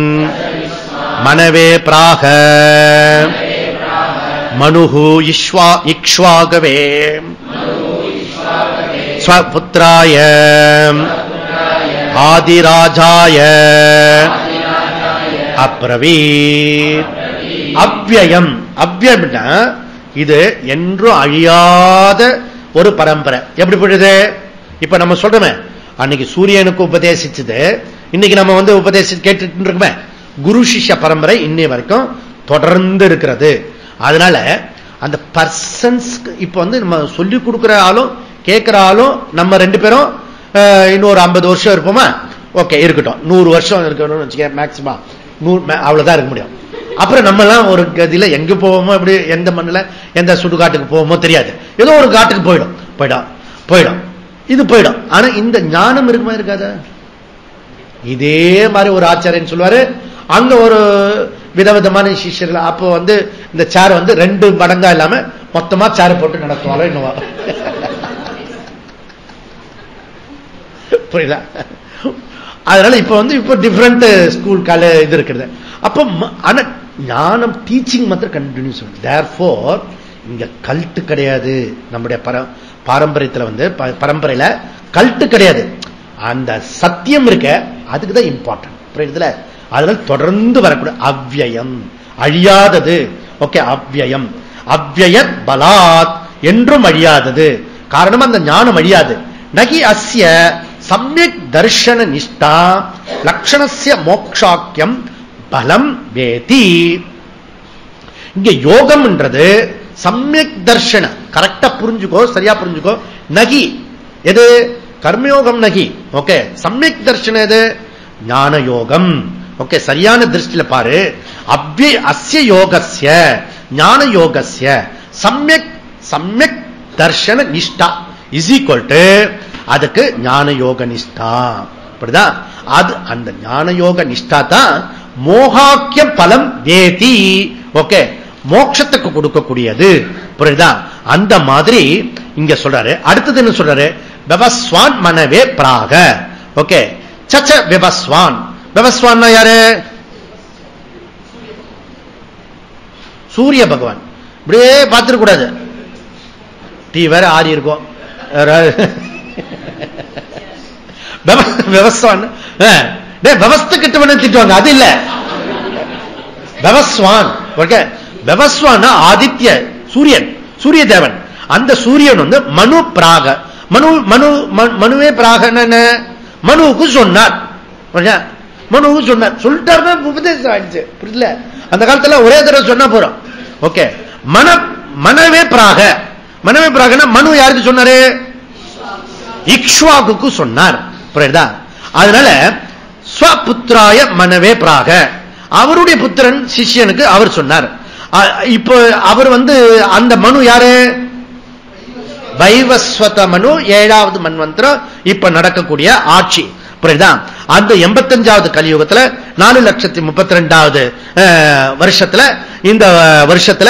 மனவே பிராக மனுஹு இக்ஷ்வாகவே ஸ்வபுத்ராய ஆதிராஜாய அப்ரவீத். அவ்யயம், அவ்யம்னா இது என்றும் அழியாத ஒரு பரம்பரை. எப்படி போடுது? இப்ப நம்ம சொல்றோமே, அன்னைக்கு சூரியனுக்கு உபதேசிச்சது இன்னைக்கு நம்ம உபதேசிச்சு கேட்டுட்டு இருக்கோமே, குரு சிஷ்ய பரம்பரை இன்னை வரைக்கும் தொடர்ந்து இருக்கிறது. அதனால அந்த பர்சன்ஸ் இப்ப நம்ம சொல்லி கொடுக்கிற ஆளும் கேட்கிற ஆளும் நம்ம ரெண்டு பேரும் இன்னொரு 50 வருஷம் இருப்போமா? ஓகே, இருக்கட்டும். 100 வருஷம் இருக்கணும்னு வச்சுக்க, மேக்சிமம் 100 அவ்வளவுதான் இருக்க முடியும். அப்புறம் நம்ம எல்லாம் ஒரு கதியில எங்க போவோமோ, எப்படி எந்த மண்ணில் எந்த சுடுகாட்டுக்கு போவோமோ தெரியாது, ஏதோ ஒரு காட்டுக்கு போயிடும் இது போயிடும். ஆனா இந்த ஞானம் இருக்குமா இருக்காத? இதே மாதிரி ஒரு ஆச்சாரியன் சொல்லுவாரு, அங்க ஒரு விதவிதமான சிஷ்யர்கள். அப்போ இந்த சேர் 2 மடங்கா இல்லாம மொத்தமா சேர் போட்டு நடத்துவாங்க. இன்னும் புரியல? அதனால இப்ப டிஃபரெண்ட் ஸ்கூல் காலேஜ் இது இருக்கிறது. அப்ப ஆனா ஞானம் டீச்சிங் மாத்திரம் கண்டினியூஸ். தேர்ஃபோர் இங்க கல்ட்டு கிடையாது. நம்முடைய பாரம்பரியத்துல பரம்பரையில கல்ட்டு கிடையாது. அந்த சத்தியம் இருக்க, அதுக்குதான் இம்பார்ட்டன்ட். புரியுதுல? அதனால தொடர்ந்து வரக்கூடிய அவ்யயம், அழியாதது. ஓகே, அவ்யயம், அவ்யய பலாத், என்றும் அழியாதது. காரணம் அந்த ஞானம் அழியாது. நகி அஸ்ய சம்யக் தர்ஷன நிஷ்டா லக்ஷணஸ்ய மோக்ஷாக்கியம் பலம் வேதி. இங்க யோகம் என்றது சம்யக் தர்ஷன, கரெக்டா புரிஞ்சுக்கோ, சரியா புரிஞ்சுக்கோ. நகி எது? கர்மயோகம் நகி. ஓகே, சம்யக் தர்ஷன எது? ஞான யோகம். ஓகே, சரியான திருஷ்டில பாரு. அஸ்ய யோகஸ்ய ஞான யோகஸ்ய சம்யக் தர்ஷன நிஷ்டா இஸ் ஈக்வல் டு அதுக்கு ஞான யோக நிஷ்டா. அப்படிதான் அது அந்த ஞான யோக நிஷ்டா தான் மோகாக்கிய பலம் வேதி. ஓகே, மோட்சத்துக்கு கொடுக்கக்கூடியது. புரியுதா? அந்த மாதிரி இங்க சொல்றாரு. அடுத்தது என்ன சொல்றாரு? விவஸ்வான் மனவே பிராக. ஓகே, சச்ச விவஸ்வான். விவஸ்வான் யாரு? சூரிய பகவான். இப்படியே பார்த்துருக்க கூடாது. டீ வேற ஆறி இருக்கும். விவஸ்வான் விவஸ்து கிட்ட திட்டுவாங்க, அது இல்ல. விவஸ்வான். ஓகே, விவஸ்வான் ஆதித்ய சூரியன், சூரிய தேவன். அந்த சூரியன் மனு பிராக. மனுவே பிராக. மனுவுக்கு சொன்னார். மனுவுக்கு சொன்னார். சொல்லிட்டாருன்னா உபதேசம் ஆயிடுச்சு. புரியல? அந்த காலத்துல ஒரே தடவை சொன்னா போறோம். ஓகே, மனவே பிராக. மனவே பிராகனா மனு யாருக்கு சொன்னாரு? இக்ஷ்வாகுக்கு சொன்னார். புரியுதா? அதனால ஸ்வபுத்திராய மனவே பிராக, அவருடைய புத்திரன் சிஷ்யனுக்கு அவர் சொன்னார். இப்போ அவர் அந்த மனு யாரு? வைவஸ்வத மனு, 7வது மன்வந்திரம் இப்ப நடக்கக்கூடிய ஆட்சி. புரியுதா? அந்த 85வது கலியுகத்துல 4,32,000 வருஷத்துல, இந்த வருஷத்துல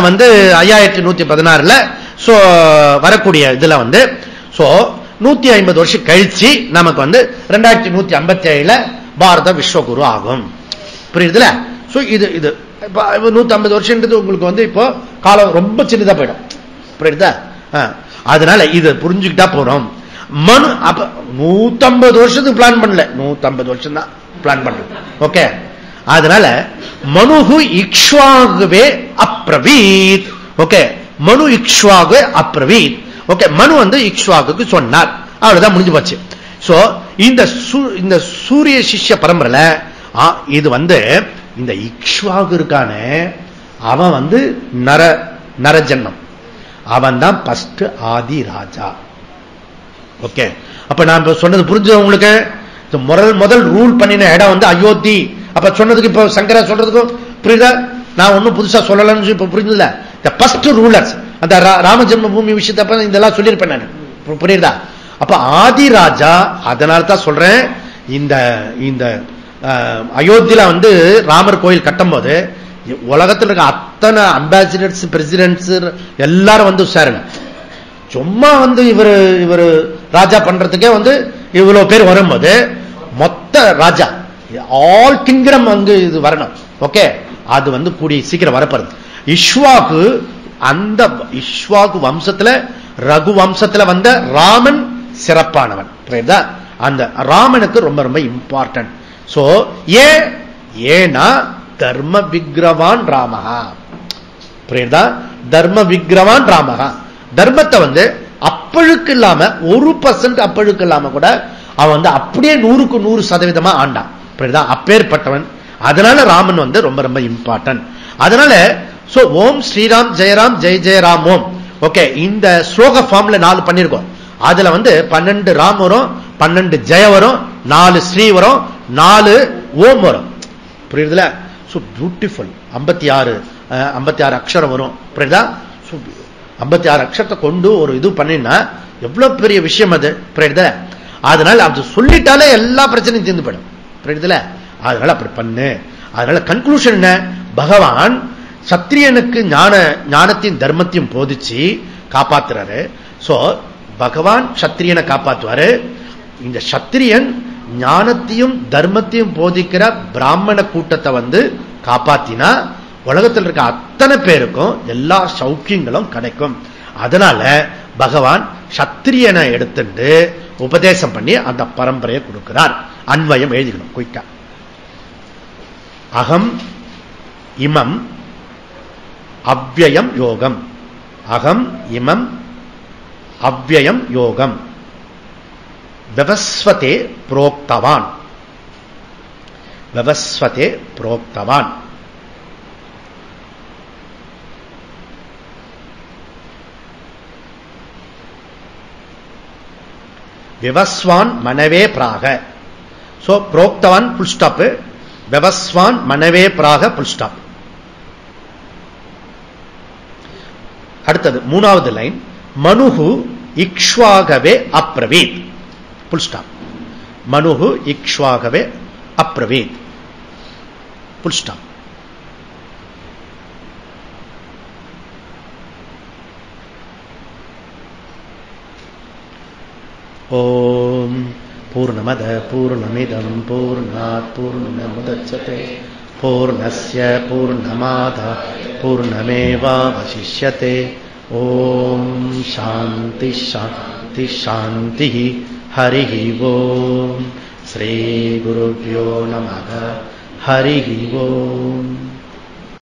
5116ல வரக்கூடிய இதுல 150 வருஷம் கழிச்சு நமக்கு 2157ல பாரத விஸ்வகுரு ஆகும். புரியுதுல? இது 150 வருஷம்ன்றது உங்களுக்கு இப்போ காலம் ரொம்ப சின்னதா போயிடும். புரியுதா? அதனால இது புரிஞ்சுக்கிட்டா போறோம். மனு அப்ப 150 வருஷத்துக்கு பிளான் பண்ணல, 150 வருஷம் தான் பிளான் பண்றது. ஓகே, அதனால மனுகு இக்ஷ்வாகுவே அப்ரவீத். ஓகே, மனு இக்ஷ்வாகு அப்ரவீத். ஓகே, மனு இக்ஷ்வாகுக்கு சொன்னார். அவ்வளவுதான், முடிஞ்சு போச்சு. சோ இந்த சூரிய சிஷ்ய பரம்பரையில இது இந்த இக்ஷ்வாகு இருக்கானே, அவன் நரஜன்மம். அவன் தான் ஃபர்ஸ்ட் ஆதி ராஜா. ஓகே, அப்ப நான் சொன்னது புரிஞ்சது உங்களுக்கு? முதல் ரூல் பண்ணின இடம் அயோத்தி. அப்ப சொன்னதுக்கு இப்ப சங்கரா சொல்றதுக்கும் புரியுதா? நான் ஒன்னும் புதுசா சொல்லலன்னு இப்ப புரிஞ்சதுல. ஃபர்ஸ்ட் ரூலர்ஸ் அந்த ராம ஜென்ம பூமி விஷயத்த இதெல்லாம் சொல்லியிருப்பேன் நான். புரியுதா? அப்ப ஆதி ராஜா. அதனால தான் சொல்றேன், இந்த அயோத்தியில ராமர் கோயில் கட்டும் போது உலகத்தில் இருக்க அத்தனை அம்பாசிடர்ஸ், பிரசிடென்ட்ஸ் எல்லாரும் உசாருங்க. சும்மா இவரு ராஜா பண்றதுக்கே இவ்வளவு பேர் வரும்போது மொத்த ராஜா ஆல் கிங்டம் இது வரணும். ஓகே, அது கூடிய சீக்கிரம் வரப்படுது. இஷ்வாக்கு, அந்த இஷ்வாக்கு வம்சத்துல, ரகு வம்சத்துல வந்த ராமன் சிறப்பானவன். அந்த ராமனுக்கு ரொம்ப ரொம்ப இம்பார்ட்டன்ட். சோ ஏன்னா தர்ம விக்கிரவான் ராமஹா. புரியுதா? தர்ம விக்கிரவான் ராமஹா. தர்மத்தை அப்பழுக்கு இல்லாம 1% அப்பழுக்கு இல்லாம கூட அவன் அப்படியே 100க்கு 100% ஆண்டான். புரியுதா? அப்பேற்பட்டவன். அதனால ராமன் ரொம்ப ரொம்ப இம்பார்ட்டன்ட். அதனால ஓம் ஸ்ரீராம் ஜெயராம் ஜெய் ஜெயராம் ஓம். ஓகே, இந்த ஸ்லோக ஃபார்ம்ல 4 பண்ணிருக்கோம். அதுல 12 ராம் வரும், 12 ஜெய வரும், 4 ஸ்ரீ வரும், 4 ஓம் வரும். புரியுதுல? பியூட்டிஃபுல். 56 அக்ஷரம் வரும். புரியுதா? 56 அக்ஷரத்தை கொண்டு ஒரு இது பண்ணினா எவ்வளவு பெரிய விஷயம் அது. புரியுதுல? அதனால அது சொல்லிட்டாலே எல்லா பிரச்சனையும் தீர்ந்து போயிடும். புரியுதுல? அதனால அப்படி பண்ணு. அதனால கன்க்ளூஷன் என்ன? பகவான் சத்திரியனுக்கு ஞானத்தையும் தர்மத்தையும் போதிச்சு காப்பாத்துறாரு. சோ பகவான் சத்திரியனை காப்பாற்றுவாரு. இந்த சத்திரியன் ஞானத்தையும் தர்மத்தையும் போதிக்கிற பிராமண கூட்டத்தை காப்பாத்தினா உலகத்தில் இருக்க அத்தனை பேருக்கும் எல்லா சௌக்கியங்களும் கிடைக்கும். அதனால பகவான் சத்திரியனை எடுத்துட்டு உபதேசம் பண்ணி அந்த பரம்பரையை கொடுக்கிறார். அன்வயம் எழுதிக்கணும் குயிக்கா. அகம் இமம் அவ்யயம் யோகம். அகம் இமம் அவ்யயம் யோகம் விவஸ்வதே புரோக்தவான். விவஸ்வதே புரோக்தவான். விவஸ்வான் மனவே பிராக. சோ புரோக்தவான் புல் ஸ்டாப், விவஸ்வான் மனவே பிராக புல் ஸ்டாப். அடுத்தது 3வது லைன். மனுஹு இக்ஷ்வாகவே அப்ரவீத். Full stop. மனுஹு இக்ஷ்வாகவே அப்ரவீத். Full stop. ஓம் பூர்ணமத பூர்ணமிதம் பூர்ணாத் பூர்ணமுதச்யதே பூர்ணஸ்ய பூர்ணமாதாய பூர்ணமேவாவசிஷ்யதே. ஓம் சாந்தி சாந்தி சாந்தி. ஹரி ஓம். ஸ்ரீ குருப்யோ நமः. ஹரி ஓம்.